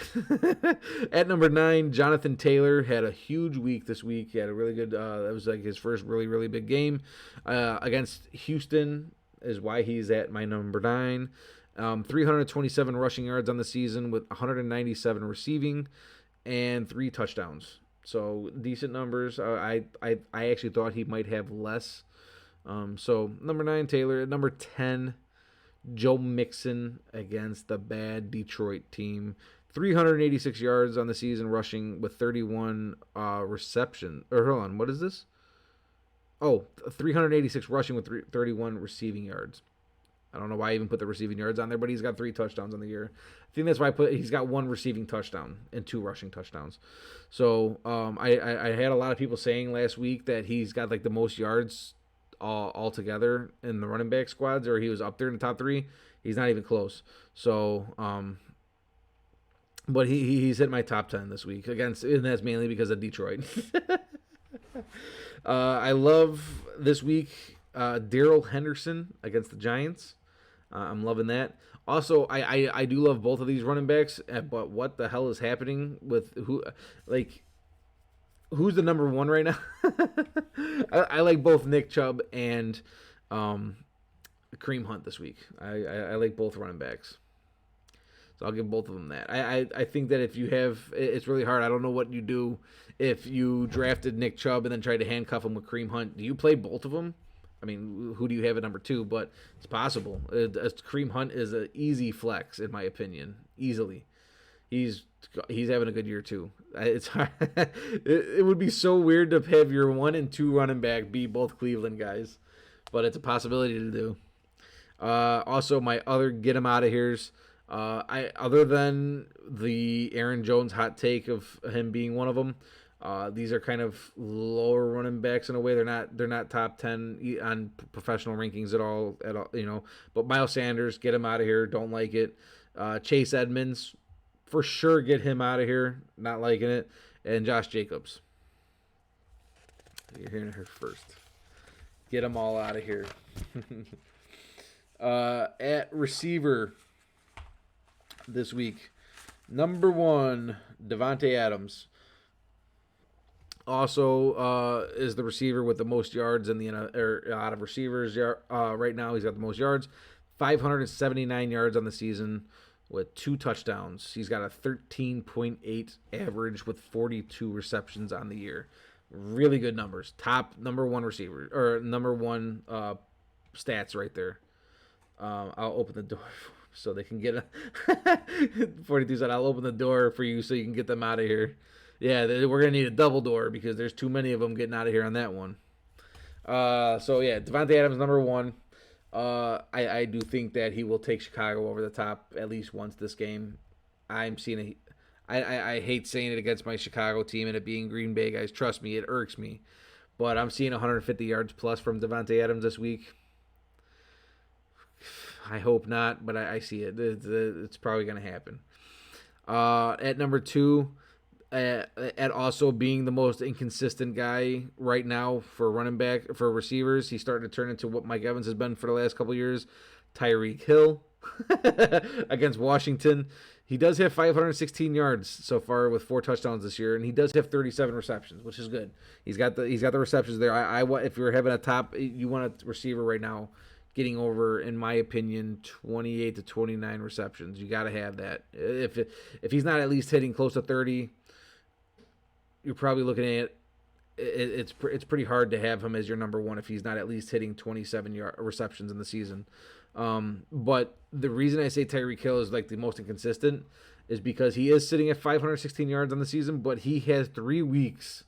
At number 9, Jonathan Taylor had a huge week this week. He had a really good, that was like his first really, really big game against Houston. Is why he's at my number 9. 327 rushing yards on the season with 197 receiving and 3 touchdowns. So decent numbers. I actually thought he might have less. So number 9, Taylor. At number 10, Joe Mixon against the bad Detroit team. 386 yards on the season rushing with 31 reception. Or hold on, what is this? 386 rushing with 31 receiving yards. I don't know why I even put the receiving yards on there, but he's got 3 touchdowns on the year. I think that's why he's got 1 receiving touchdown and 2 rushing touchdowns. So I had a lot of people saying last week that he's got like the most yards all together in the running back squads, or he was up there in the top 3. He's not even close. So but he's hit my top 10 this week against, and that's mainly because of Detroit. I love this week Darryl Henderson against the Giants. I'm loving that. Also, I do love both of these running backs, but what the hell is happening with who's the number 1 right now? I like both Nick Chubb and Kareem Hunt this week. I like both running backs. So I'll give both of them that. I think that if you have, it's really hard. I don't know what you do if you drafted Nick Chubb and then tried to handcuff him with Kareem Hunt. Do you play both of them? I mean, who do you have at number 2? But it's possible. Kareem Hunt is an easy flex, in my opinion. Easily. He's having a good year, too. It's hard. It would be so weird to have your 1 and 2 running back be both Cleveland guys. But it's a possibility to do. Also, my other get him out of here's, other than the Aaron Jones hot take of him being one of them, these are kind of lower running backs in a way. They're not top 10 on professional rankings at all, you know. But Miles Sanders, get him out of here. Don't like it. Chase Edmonds, for sure, get him out of here. Not liking it. And Josh Jacobs. You're hearing it here first. Get them all out of here. At receiver this week, number 1, Davonte Adams. Also, is the receiver with the most yards in the out of receivers right now. He's got the most yards, 579 yards on the season with 2 touchdowns. He's got a 13.8 average with 42 receptions on the year. Really good numbers. Number 1 receiver, or number 1 stats right there. I'll open the door so they can get 42 said I'll open the door for you so you can get them out of here. Yeah, we're going to need a double door because there's too many of them getting out of here on that one. So, yeah, Davonte Adams, number 1. I do think that he will take Chicago over the top at least once this game. I'm seeing I hate saying it against my Chicago team and it being Green Bay, guys. Trust me, it irks me. But I'm seeing 150 yards plus from Davonte Adams this week. I hope not, but I see it. It's probably going to happen. At number 2, at also being the most inconsistent guy right now for running back, for receivers, he's starting to turn into what Mike Evans has been for the last couple of years. Tyrek Hill against Washington. He does have 516 yards so far with 4 touchdowns this year, and he does have 37 receptions, which is good. He's got the receptions there. If you're having you want a receiver right now, getting over, in my opinion, 28 to 29 receptions. You got to have that. If he's not at least hitting close to 30, you're probably looking at it's pretty hard to have him as your number one if he's not at least hitting 27 receptions in the season. But the reason I say Tyreek Hill is like the most inconsistent is because he is sitting at 516 yards on the season, but he has 3 weeks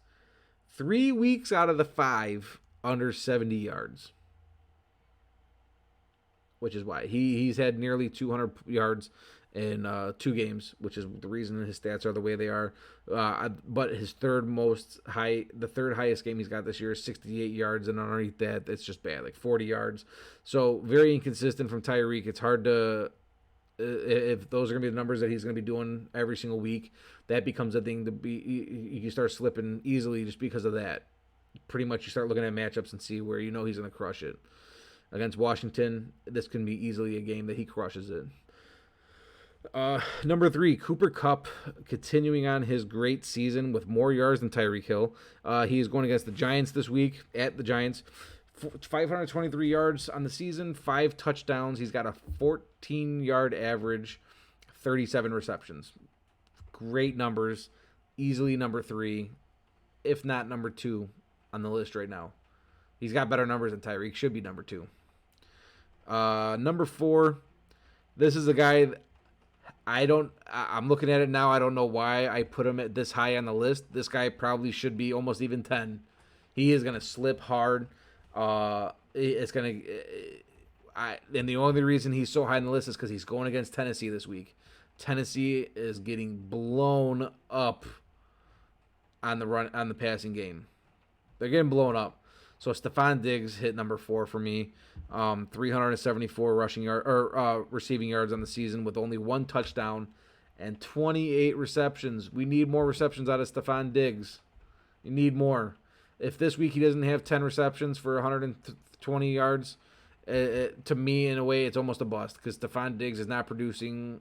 out of the 5 under 70 yards, which is why he's had nearly 200 yards in 2 games, which is the reason his stats are the way they are. But his the third highest game he's got this year is 68 yards, and underneath that, it's just bad, like 40 yards. So very inconsistent from Tyreek. It's hard to, if those are going to be the numbers that he's going to be doing every single week, that becomes a thing to be, you can start slipping easily just because of that. Pretty much you start looking at matchups and see where you know he's going to crush it. Against Washington, this can be easily a game that he crushes it. Number 3, Cooper Kupp, continuing on his great season with more yards than Tyreek Hill. He is going against the Giants this week at the Giants. 523 yards on the season, 5 touchdowns. He's got a 14-yard average, 37 receptions. Great numbers. Easily number 3, if not number 2 on the list right now. He's got better numbers than Tyreek. Should be number 2. Number 4, this is a guy I'm looking at it now. I don't know why I put him at this high on the list. This guy probably should be almost even 10. He is going to slip hard. It's going to, and the only reason he's so high on the list is because he's going against Tennessee this week. Tennessee is getting blown up on the passing game. They're getting blown up. So Stefan Diggs hit number 4 for me. 374 receiving yards on the season with only 1 touchdown and 28 receptions. We need more receptions out of Stefan Diggs. You need more. If this week he doesn't have 10 receptions for 120 yards, to me, in a way, it's almost a bust because Stefan Diggs is not producing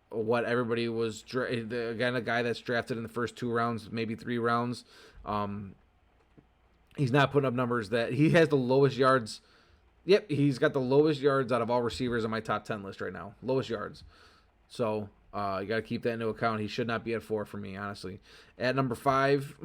what everybody was. Again, a guy that's drafted in the first 2 rounds, maybe 3 rounds. He's not putting up numbers that he has the lowest yards. Yep, he's got the lowest yards out of all receivers on my top 10 list right now. Lowest yards. So you got to keep that into account. He should not be at 4 for me, honestly. At number 5,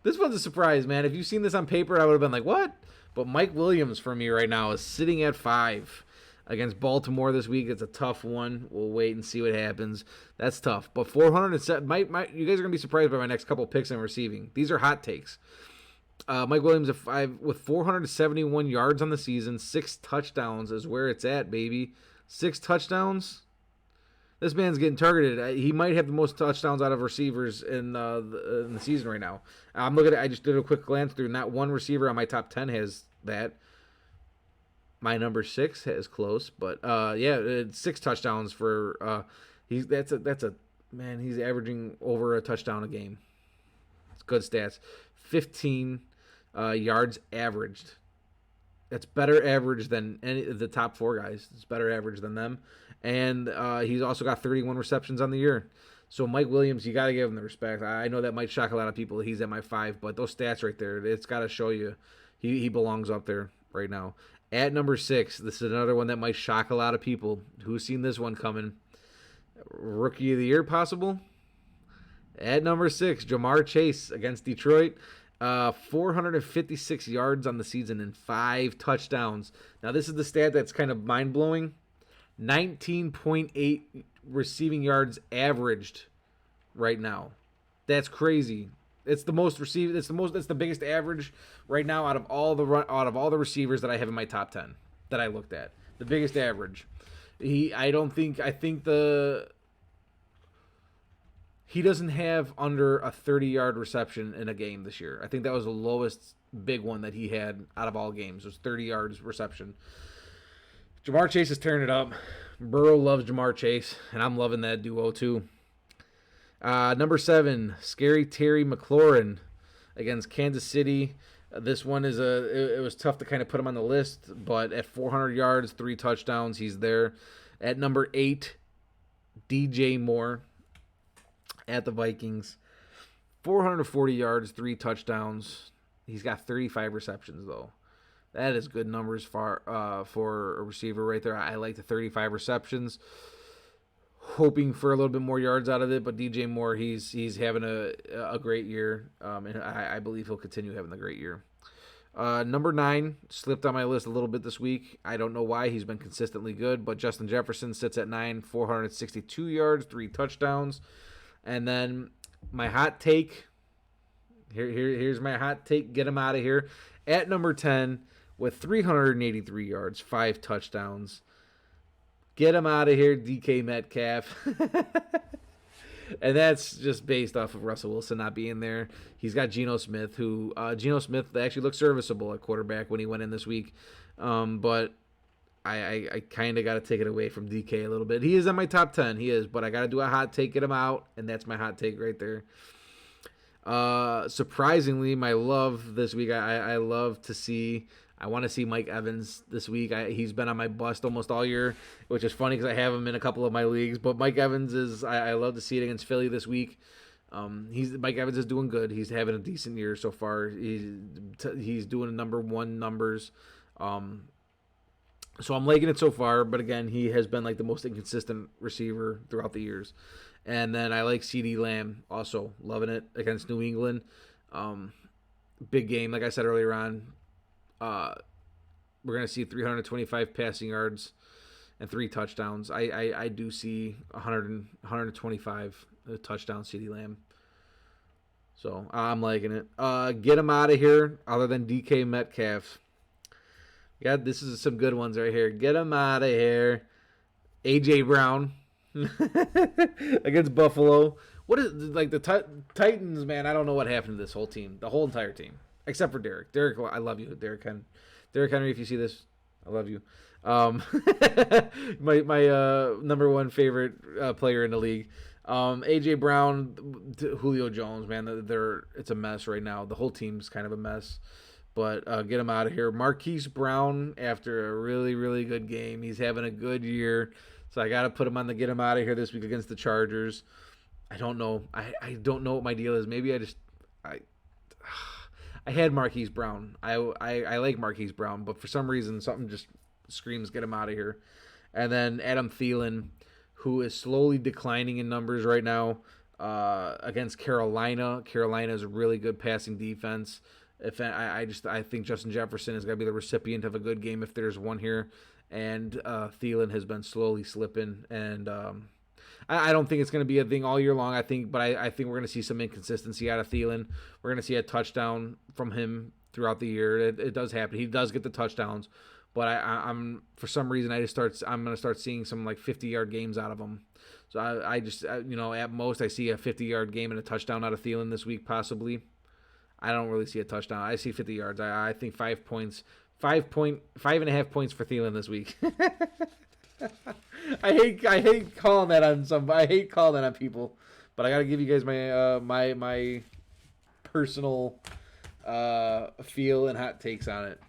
this one's a surprise, man. If you've seen this on paper, I would have been like, what? But Mike Williams for me right now is sitting at 5 against Baltimore this week. It's a tough one. We'll wait and see what happens. That's tough. But 407, you guys are going to be surprised by my next couple picks in receiving. These are hot takes. Mike Williams at 5 with 471 yards on the season, 6 touchdowns is where it's at, baby. 6 touchdowns. This man's getting targeted. He might have the most touchdowns out of receivers in the season right now. I'm looking at. I just did a quick glance through. Not one receiver on my top 10 has that. My number 6 is close, but yeah, it's 6 touchdowns for. He's averaging over a touchdown a game. It's good stats. 15 yards averaged. That's better average than any of the top 4 guys. It's better average than them. And he's also got 31 receptions on the year. So Mike Williams, you got to give him the respect. I know that might shock a lot of people that he's at my 5, but those stats right there, it's got to show you he belongs up there right now. At number 6, this is another one that might shock a lot of people. Who's seen this one coming? Rookie of the year possible? At number 6, Jamar Chase against Detroit. 456 yards on the season and 5 touchdowns. Now, this is the stat that's kind of mind-blowing. 19.8 receiving yards averaged right now. That's crazy. It's the most received. It's the biggest average right now out of all the receivers that I have in my top 10 that I looked at. The biggest average. He doesn't have under a 30-yard reception in a game this year. I think that was the lowest big one that he had out of all games. It was 30 yards reception. Jamar Chase is tearing it up. Burrow loves Jamar Chase, and I'm loving that duo too. Number 7, Scary Terry McLaurin against Kansas City. This one it was tough to kind of put him on the list, but at 400 yards, 3 touchdowns, he's there. At number 8, DJ Moore at the Vikings. 440 yards, 3 touchdowns. He's got 35 receptions, though. That is good numbers for a receiver right there. I like the 35 receptions. Hoping for a little bit more yards out of it, but DJ Moore, he's having a great year, and I believe he'll continue having a great year. Number 9 slipped on my list a little bit this week. I don't know why. He's been consistently good, but Justin Jefferson sits at 9, 462 yards, 3 touchdowns. And then my hot take, here's my hot take, get him out of here. At number 10 with 383 yards, 5 touchdowns. Get him out of here, DK Metcalf. And that's just based off of Russell Wilson not being there. He's got Geno Smith, who Geno Smith actually looked serviceable at quarterback when he went in this week. But I kind of got to take it away from DK a little bit. He is on my top 10. He is, but I got to do a hot take, get him out, and that's my hot take right there. Surprisingly, my love this week, I love to see... I want to see Mike Evans this week. He's been on my bust almost all year, which is funny because I have him in a couple of my leagues. But Mike Evans is, I love to see it against Philly this week. Mike Evans is doing good. He's having a decent year so far. He's doing number 1 numbers. So I'm liking it so far. But again, he has been like the most inconsistent receiver throughout the years. And then I like CeeDee Lamb also, loving it against New England. Big game, like I said earlier on. We're going to see 325 passing yards and 3 touchdowns. I do see 125 touchdowns, CeeDee Lamb. So I'm liking it. Get him out of here other than DK Metcalf. Yeah, this is some good ones right here. Get him out of here. A.J. Brown against Buffalo. What is, like, the Titans, man, I don't know what happened to this whole team, the whole entire team. Except for Derek. Derek, I love you, Derek Henry, if you see this, I love you. My number 1 favorite player in the league. A.J. Brown, Julio Jones, man, it's a mess right now. The whole team's kind of a mess. But get him out of here. Marquise Brown, after a really, really good game, he's having a good year. So I got to put him on the get him out of here this week against the Chargers. I don't know. I don't know what my deal is. Maybe I had Marquise Brown. I like Marquise Brown, but for some reason, something just screams get him out of here. And then Adam Thielen, who is slowly declining in numbers right now against Carolina. Carolina is a really good passing defense. I think Justin Jefferson is going to be the recipient of a good game if there's one here. And Thielen has been slowly slipping, and I don't think it's going to be a thing all year long. I think we're going to see some inconsistency out of Thielen. We're going to see a touchdown from him throughout the year. It does happen. He does get the touchdowns, but I'm for some reason I'm going to start seeing some like 50-yard games out of him. So I just at most I see a 50-yard game and a touchdown out of Thielen this week possibly. I don't really see a touchdown. I see 50 yards. I think 5 points, 5.5 points for Thielen this week. I hate calling that on I hate calling that on people, but I gotta give you guys my my personal feel and hot takes on it.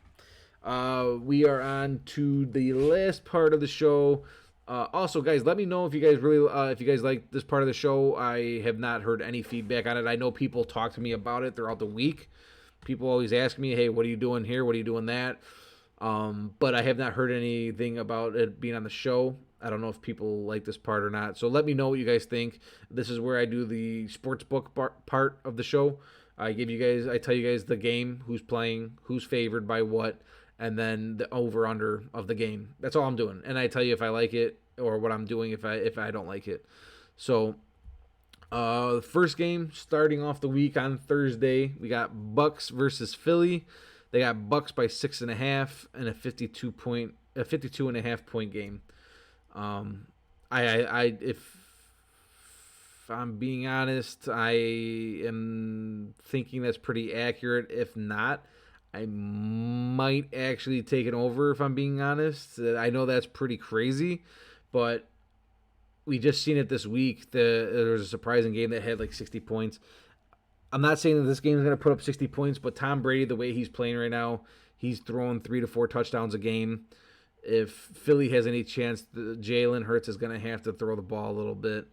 We are on to the last part of the show. Also, guys, let me know if you guys really if you guys like this part of the show. I have not heard any feedback on it. I know people talk to me about it throughout the week. People always ask me, "Hey, what are you doing here? What are you doing that?" But I have not heard anything about it being on the show. I don't know if people like this part or not. So let me know what you guys think. This is where I do the sports book part of the show. I tell you guys the game, who's playing, who's favored by what, and then the over under of the game. That's all I'm doing. And I tell you if I like it or what I'm doing if I don't like it. So the first game starting off the week on Thursday, we got Bucks versus Philly. They got Bucks by 6.5 and a 52.5 point game. If I'm being honest, I am thinking that's pretty accurate. If not, I might actually take it over if I'm being honest. I know that's pretty crazy, but we just seen it this week. There was a surprising game that had like 60 points. I'm not saying that this game is going to put up 60 points, but Tom Brady, the way he's playing right now, he's throwing 3 to 4 touchdowns a game. If Philly has any chance, Jalen Hurts is going to have to throw the ball a little bit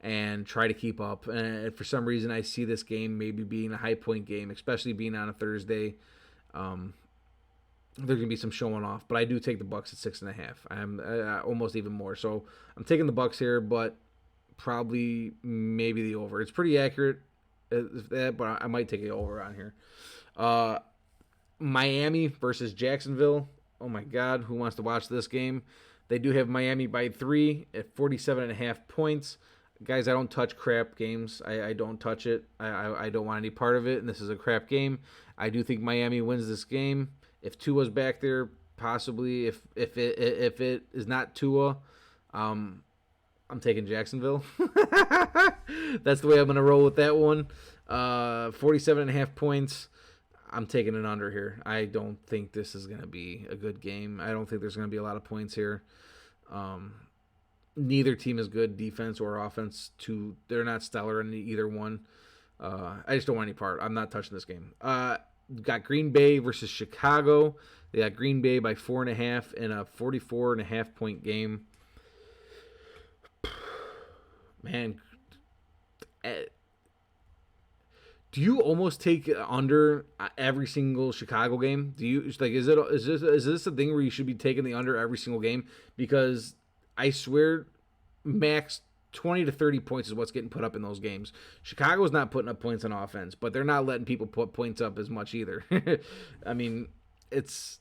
and try to keep up. And for some reason, I see this game maybe being a high point game, especially being on a Thursday. there's gonna be some showing off. But I do take the Bucks at 6.5. I'm almost even more. So I'm taking the Bucks here, but probably maybe the over. It's pretty accurate, but I might take it over on here. Miami versus Jacksonville. Oh my God, who wants to watch this game? They do have Miami by 3 at 47.5 points. Guys, I don't touch crap games. I don't touch it. I don't want any part of it, and this is a crap game. I do think Miami wins this game. If Tua's back there, possibly. If it is not Tua, I'm taking Jacksonville. That's the way I'm going to roll with that one. 47.5 points. I'm taking an under here. I don't think this is going to be a good game. I don't think there's going to be a lot of points here. Neither team is good defense or offense. They're not stellar in either one. I just don't want any part. I'm not touching this game. Got Green Bay versus Chicago. They got Green Bay by 4.5 in a 44.5 point game. Man, do you almost take under every single Chicago game? Do you like? Is this a thing where you should be taking the under every single game? Because I swear, max 20 to 30 points is what's getting put up in those games. Chicago's not putting up points on offense, but they're not letting people put points up as much either. I mean, it's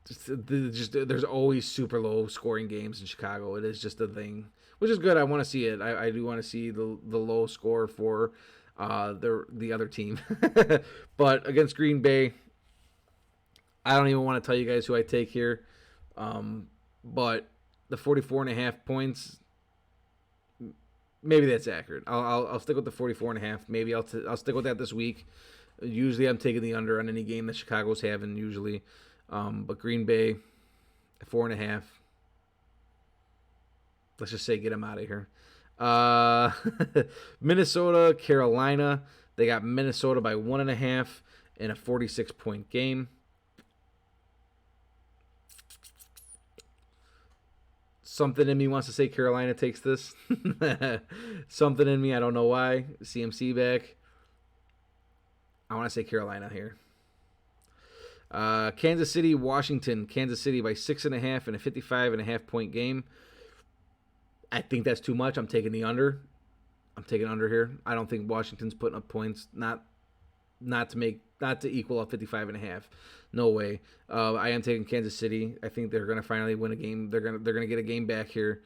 just there's always super low scoring games in Chicago. It is just a thing, which is good. I want to see it. I do want to see the low score for the other team. But against Green Bay, I don't even want to tell you guys who I take here. But the 44.5 points, maybe that's accurate. I'll stick with the 44.5. Maybe I'll stick with that this week. Usually I'm taking the under on any game that Chicago's having usually. But Green Bay, 4.5. Let's just say get them out of here. Minnesota, Carolina. They got Minnesota by 1.5 in a 46-point game. Something in me wants to say Carolina takes this. Something in me, I don't know why. CMC back. I want to say Carolina here. Kansas City, Washington. Kansas City by 6.5 in a 55.5 point game. I think that's too much. I'm taking the under. I'm taking under here. I don't think Washington's putting up points. Not to equal a 55.5. No way. I am taking Kansas City. I think they're gonna finally win a game. They're gonna get a game back here.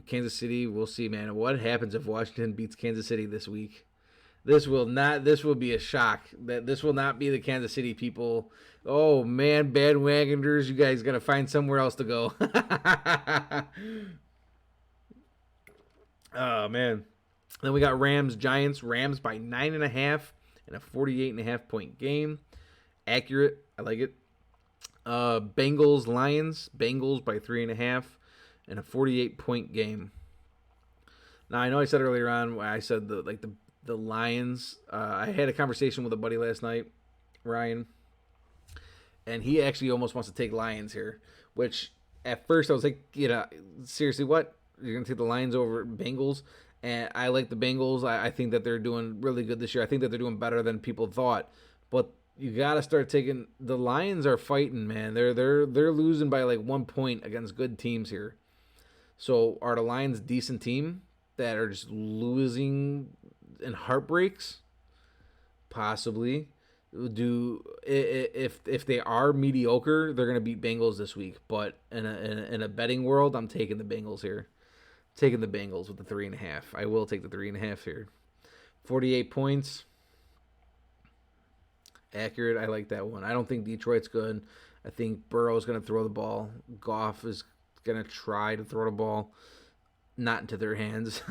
Kansas City. We'll see, man. What happens if Washington beats Kansas City this week? This will be a shock. This will not be the Kansas City people. Oh man, bandwagoners, you guys gotta find somewhere else to go. Oh man. Then we got Rams, Giants. Rams by 9.5 in a 48.5 point game. Accurate. I like it. Bengals, Lions. Bengals by 3.5 in a 48 point game. Now I know I said earlier on when I said the Lions. I had a conversation with a buddy last night, Ryan, and he actually almost wants to take Lions here. Which at first I was like, seriously, what? You're gonna take the Lions over Bengals? And I like the Bengals. I think that they're doing really good this year. I think that they're doing better than people thought. But you got to start taking the Lions are fighting, man. They're losing by like 1 point against good teams here. So are the Lions a decent team that are just losing in heartbreaks? Possibly. If they are mediocre, they're gonna beat Bengals this week. But in a betting world, I'm taking the Bengals here. Taking the Bengals with the 3.5. I will take the 3.5 here. 48 points. Accurate. I like that one. I don't think Detroit's good. I think Burrow's going to throw the ball. Goff is going to try to throw the ball. Not into their hands.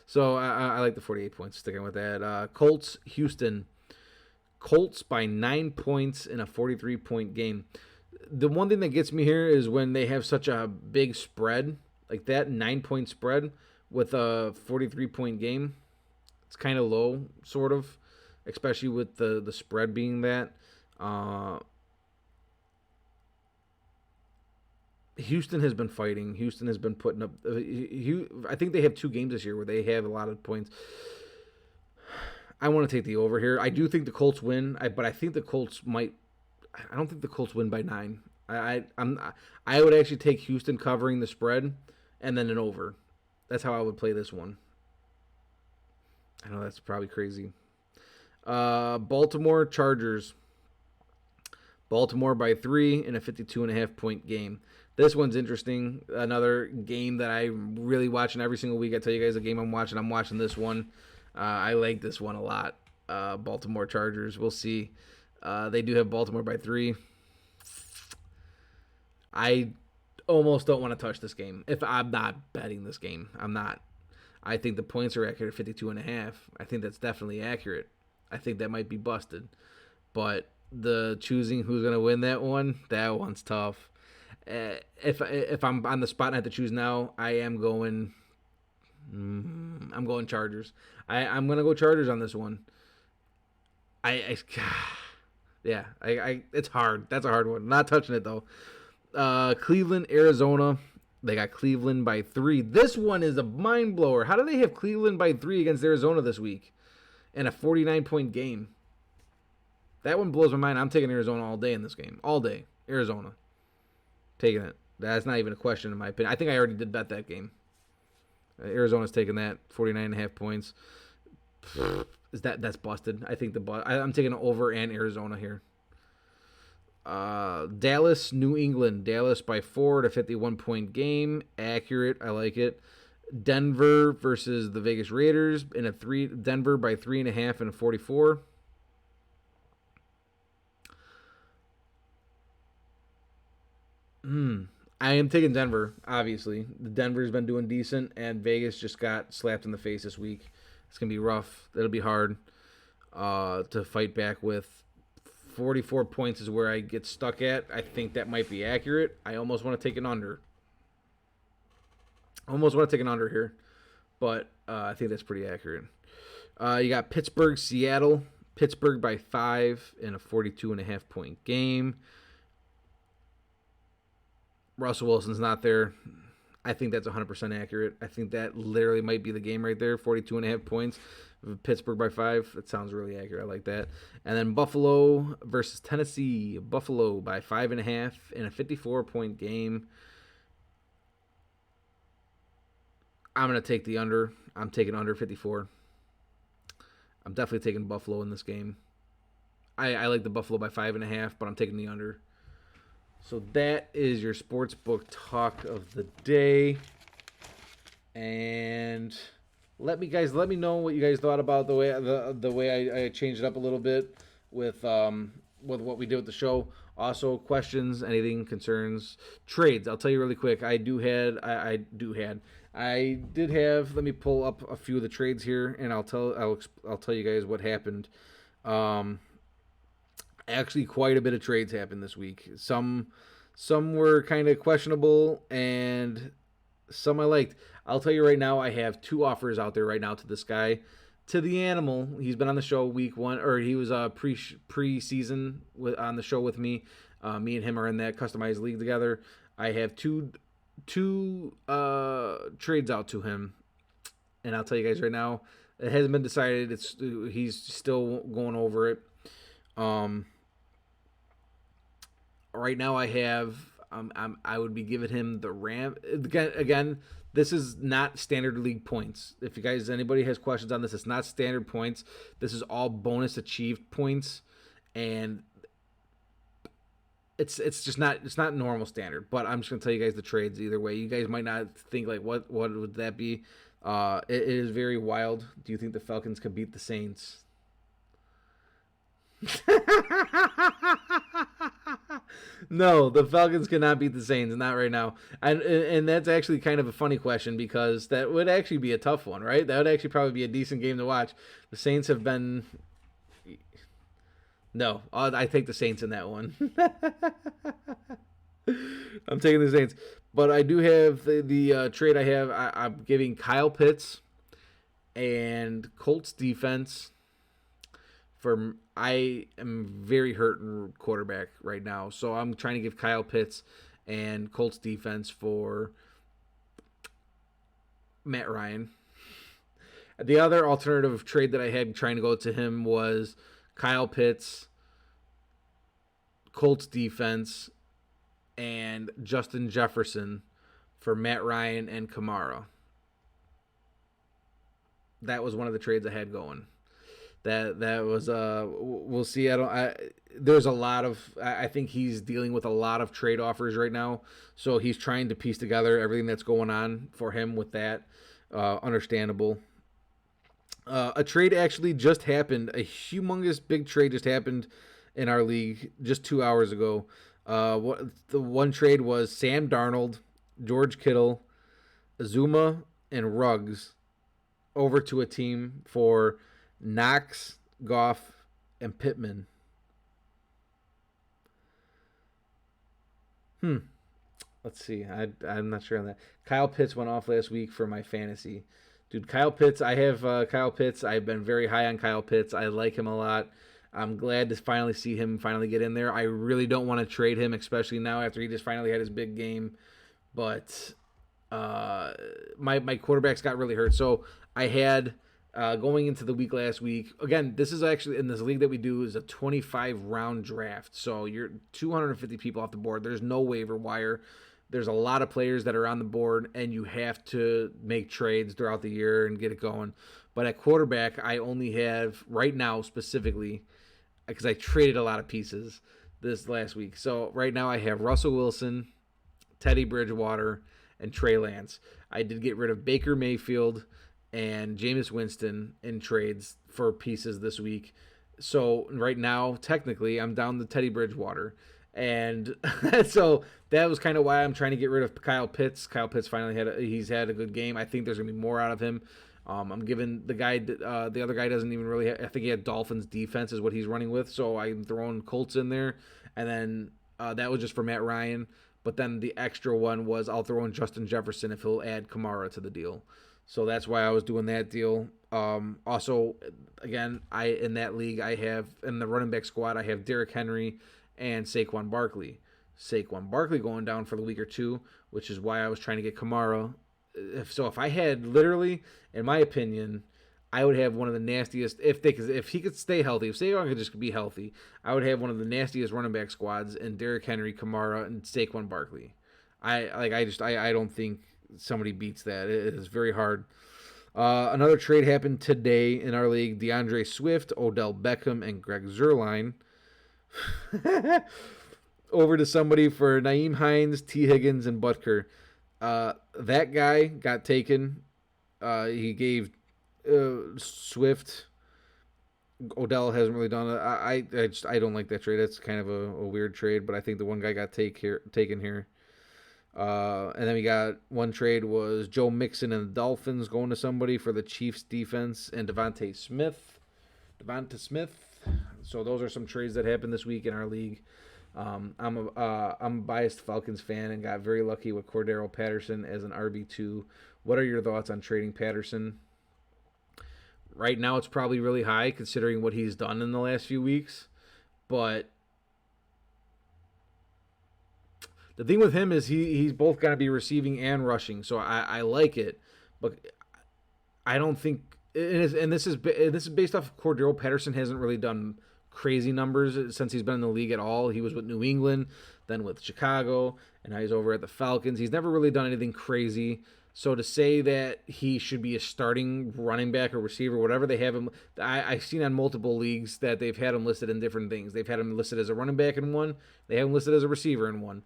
So I like the 48 points. Sticking with that. Colts, Houston. Colts by 9 points in a 43-point game. The one thing that gets me here is when they have such a big spread. Like that 9-point spread with a 43-point game. It's kind of low, sort of, especially with the spread being that. Houston has been fighting. Houston has been putting up. I think they have 2 games this year where they have a lot of points. I want to take the over here. I do think the Colts win, but I think the Colts might. I don't think the Colts win by 9. I would actually take Houston covering the spread and then an over. That's how I would play this one. I know that's probably crazy. Baltimore Chargers. Baltimore by 3 in a 52.5 point game. This one's interesting. Another game that I'm really watching every single week. I tell you guys the game I'm watching. I'm watching this one. I like this one a lot. Baltimore Chargers. We'll see. They do have Baltimore by 3. I almost don't want to touch this game. If I'm not betting this game, I'm not. I think the points are accurate at 52.5. I think that's definitely accurate. I think that might be busted. But the choosing who's going to win that one's tough. If I'm on the spot and I have to choose now, I'm going Chargers. I'm going to go Chargers on this one. Yeah, it's hard. That's a hard one. Not touching it, though. Cleveland, Arizona. They got Cleveland by 3. This one is a mind blower. How do they have Cleveland by 3 against Arizona this week in a 49-point game? That one blows my mind. I'm taking Arizona all day in this game. All day. Arizona. Taking it. That's not even a question in my opinion. I think I already did bet that game. Arizona's taking that. 49.5 points. That's busted. I think I'm taking an over and Arizona here. Dallas, New England. Dallas by 4 to 51-point game. Accurate. I like it. Denver versus the Vegas Raiders in a 3. Denver by 3.5 in a 44. I am taking Denver, obviously. Denver's been doing decent, and Vegas just got slapped in the face this week. It's going to be rough. It'll be hard to fight back with. 44 points is where I get stuck at. I think that might be accurate. I almost want to take an under. Here, but I think that's pretty accurate. You got Pittsburgh, Seattle. Pittsburgh by 5 in a 42.5 point game. Russell Wilson's not there. I think that's 100% accurate. I think that literally might be the game right there. 42.5 points. Pittsburgh by 5. That sounds really accurate. I like that. And then Buffalo versus Tennessee. Buffalo by 5.5 in a 54-point game. I'm going to take the under. I'm taking under 54. I'm definitely taking Buffalo in this game. I like the Buffalo by 5.5, but I'm taking the under. So that is your sportsbook talk of the day. And let me know what you guys thought about the way I changed it up a little bit with what we did with the show. Also, questions, anything, concerns, trades. I'll tell you really quick. I did have. Let me pull up a few of the trades here, and I'll tell you guys what happened. Actually, quite a bit of trades happened this week. Some were kind of questionable, and some I liked. I'll tell you right now, I have 2 offers out there right now to this guy, to the animal. He's been on the show week 1, or he was pre-season on the show with me. Me and him are in that customized league together. I have two trades out to him, and I'll tell you guys right now, it hasn't been decided. He's still going over it. Right now I have I would be giving him the Ram again. This is not standard league points. If anybody has questions on this, it's not standard points. This is all bonus achieved points, and it's not normal standard. But I'm just gonna tell you guys the trades either way. You guys might not think like what would that be. It is very wild. Do you think the Falcons can beat the Saints? No, the Falcons cannot beat the Saints, not right now. And that's actually kind of a funny question, because that would actually be a tough one, right? That would actually probably be a decent game to watch. The Saints have been... No, I take the Saints in that one. I'm taking the Saints. But I do have the trade I have. I'm giving Kyle Pitts and Colts defense for... I am very hurt in quarterback right now, so I'm trying to give Kyle Pitts and Colts defense for Matt Ryan. The other alternative trade that I had trying to go to him was Kyle Pitts, Colts defense and Justin Jefferson for Matt Ryan and Kamara. That was one of the trades I had going. That was we'll see. There's a lot of I think he's dealing with a lot of trade offers right now, so he's trying to piece together everything that's going on for him with that. Understandable. A trade actually just happened. A humongous big trade just happened in our league just 2 hours ago. The one trade was Sam Darnold, George Kittle, Azuma, and Ruggs over to a team for Knox, Goff, and Pittman. Let's see. I'm not sure on that. Kyle Pitts went off last week for my fantasy. Dude, Kyle Pitts, I have Kyle Pitts. I've been very high on Kyle Pitts. I like him a lot. I'm glad to finally see him finally get in there. I really don't want to trade him, especially now after he just finally had his big game. But my quarterbacks got really hurt. So I had going into the week last week. Again, this is actually in this league that we do is a 25-round draft. So you're 250 people off the board. There's no waiver wire. There's a lot of players that are on the board, and you have to make trades throughout the year and get it going. But at quarterback, I only have right now specifically because I traded a lot of pieces this last week. So right now I have Russell Wilson, Teddy Bridgewater, and Trey Lance. I did get rid of Baker Mayfield and Jameis Winston in trades for pieces this week. So right now, technically, I'm down to Teddy Bridgewater. And so that was kind of why I'm trying to get rid of Kyle Pitts. Kyle Pitts finally he's had a good game. I think there's going to be more out of him. I'm giving the guy, the other guy doesn't even really I think he had Dolphins defense is what he's running with. So I'm throwing Colts in there. And then that was just for Matt Ryan. But then the extra one was I'll throw in Justin Jefferson if he'll add Kamara to the deal. So that's why I was doing that deal. Also, again, in that league, I have, in the running back squad, I have Derrick Henry and Saquon Barkley. Saquon Barkley going down for the week or two, which is why I was trying to get Kamara. If I had literally, in my opinion, I would have one of the nastiest, if he could stay healthy, if Saquon could just be healthy, I would have one of the nastiest running back squads in Derrick Henry, Kamara, and Saquon Barkley. I don't think somebody beats that. It is very hard. Another trade happened today in our league. DeAndre Swift, Odell Beckham, and Greg Zuerlein over to somebody for Nyheim Hines, T. Higgins, and Butker. That guy got taken. He gave Swift. Odell hasn't really done it. I don't like that trade. That's kind of a weird trade, but I think the one guy got taken here. And then we got one trade was Joe Mixon and the Dolphins going to somebody for the Chiefs defense and Devonte Smith. So those are some trades that happened this week in our league. I'm a biased Falcons fan and got very lucky with Cordaro Patterson as an RB2. What are your thoughts on trading Patterson? Right now it's probably really high considering what he's done in the last few weeks. But the thing with him is he's both going to be receiving and rushing. So I like it. But I don't think and this is based off Cordero Patterson hasn't really done crazy numbers since he's been in the league at all. He was with New England, then with Chicago, and now he's over at the Falcons. He's never really done anything crazy. So to say that he should be a starting running back or receiver, whatever they have him, I've seen on multiple leagues that they've had him listed in different things. They've had him listed as a running back in one. They have him listed as a receiver in one.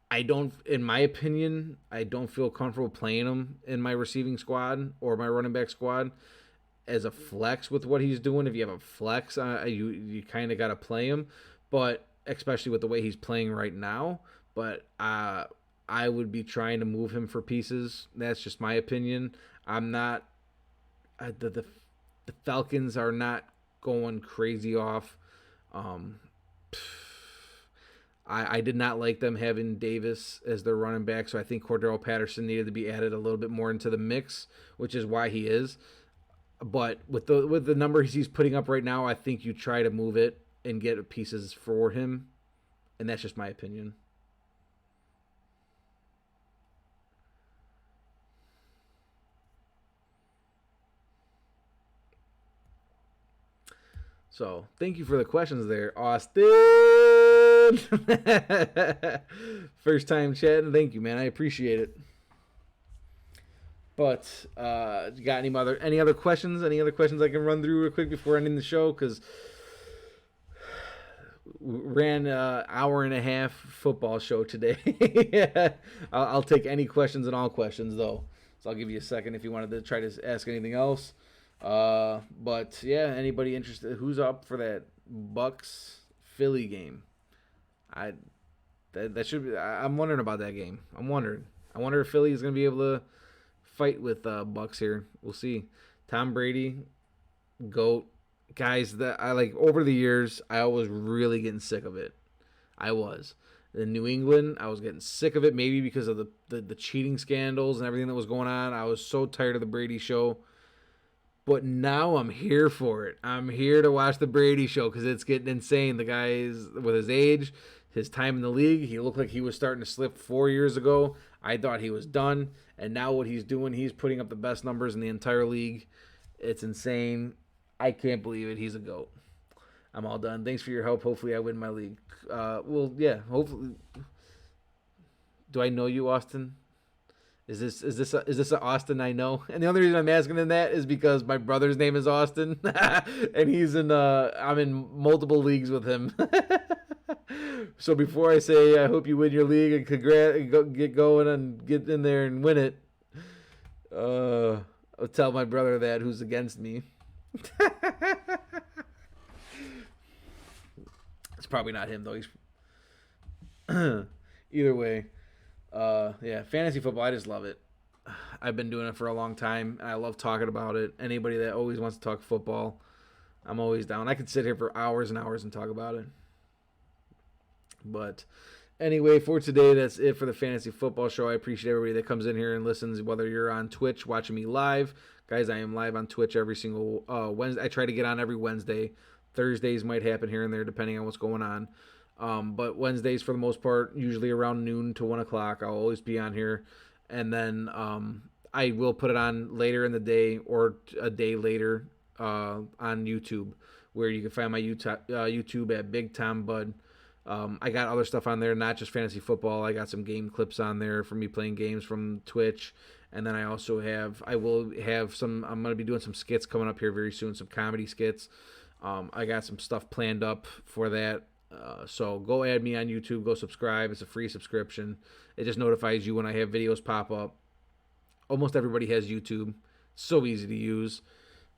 In my opinion, I don't feel comfortable playing him in my receiving squad or my running back squad as a flex with what he's doing. If you have a flex, you kind of got to play him, but especially with the way he's playing right now. But I would be trying to move him for pieces. That's just my opinion. I'm not. The Falcons are not going crazy off. I did not like them having Davis as their running back, so I think Cordero Patterson needed to be added a little bit more into the mix, which is why he is. But with the numbers he's putting up right now, I think you try to move it and get pieces for him, and that's just my opinion. So thank you for the questions there, Austin. First time chatting. Thank you, man. I appreciate it. But you got any other questions? Any other questions I can run through real quick before ending the show? Because ran an hour and a half football show today. Yeah. I'll take any questions and all questions though. So I'll give you a second if you wanted to try to ask anything else. But yeah, anybody interested? Who's up for that Bucks Philly game? That should be. I'm wondering about that game. I wonder if Philly is going to be able to fight with Bucks here. We'll see. Tom Brady, GOAT. Guys, that I like over the years, I was really getting sick of it. I was. In New England, I was getting sick of it, maybe because of the cheating scandals and everything that was going on. I was so tired of the Brady show. But now I'm here for it. I'm here to watch the Brady show because it's getting insane. The guy is, with his age, his time in the league, he looked like he was starting to slip 4 years ago. I thought he was done. And now what he's doing, he's putting up the best numbers in the entire league. It's insane. I can't believe it. He's a GOAT. I'm all done. Thanks for your help. Hopefully I win my league. Well, yeah, hopefully. Do I know you, Austin? Is this an Austin I know? And the only reason I'm asking him that is because my brother's name is Austin, and he's in I'm in multiple leagues with him. So before I say I hope you win your league and get going and get in there and win it, I'll tell my brother that who's against me. It's probably not him though. He's either way. Yeah, fantasy football, I just love it. I've been doing it for a long time, and I love talking about it. Anybody that always wants to talk football, I'm always down. I could sit here for hours and hours and talk about it. But anyway, for today, that's it for the fantasy football show. I appreciate everybody that comes in here and listens, whether you're on Twitch watching me live. Guys, I am live on Twitch every single Wednesday. I try to get on every Wednesday. Thursdays might happen here and there depending on what's going on. But Wednesdays, for the most part, usually around noon to 1 o'clock, I'll always be on here. And then I will put it on later in the day or a day later on YouTube, where you can find my YouTube at Big Tom Bud. I got other stuff on there, not just fantasy football. I got some game clips on there for me playing games from Twitch. And then I'm going to be doing some skits coming up here very soon, some comedy skits. I got some stuff planned up for that. So go add me on YouTube, go subscribe. It's a free subscription. It just notifies you when I have videos pop up. Almost everybody has YouTube. So easy to use.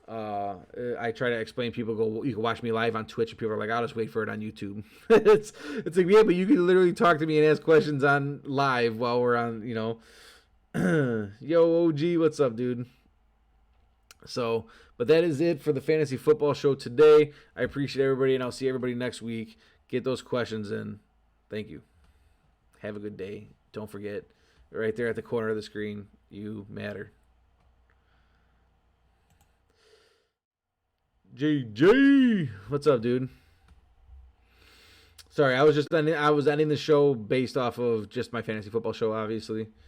I try to explain, people you can watch me live on Twitch, and people are like, I'll just wait for it on YouTube. it's like, yeah, but you can literally talk to me and ask questions on live while we're on, Yo, OG, what's up, dude? So, but that is it for the fantasy football show today. I appreciate everybody, and I'll see everybody next week. Get those questions in. Thank you. Have a good day. Don't forget, right there at the corner of the screen, you matter. JJ, what's up, dude? Sorry, I was ending the show based off of just my fantasy football show, obviously.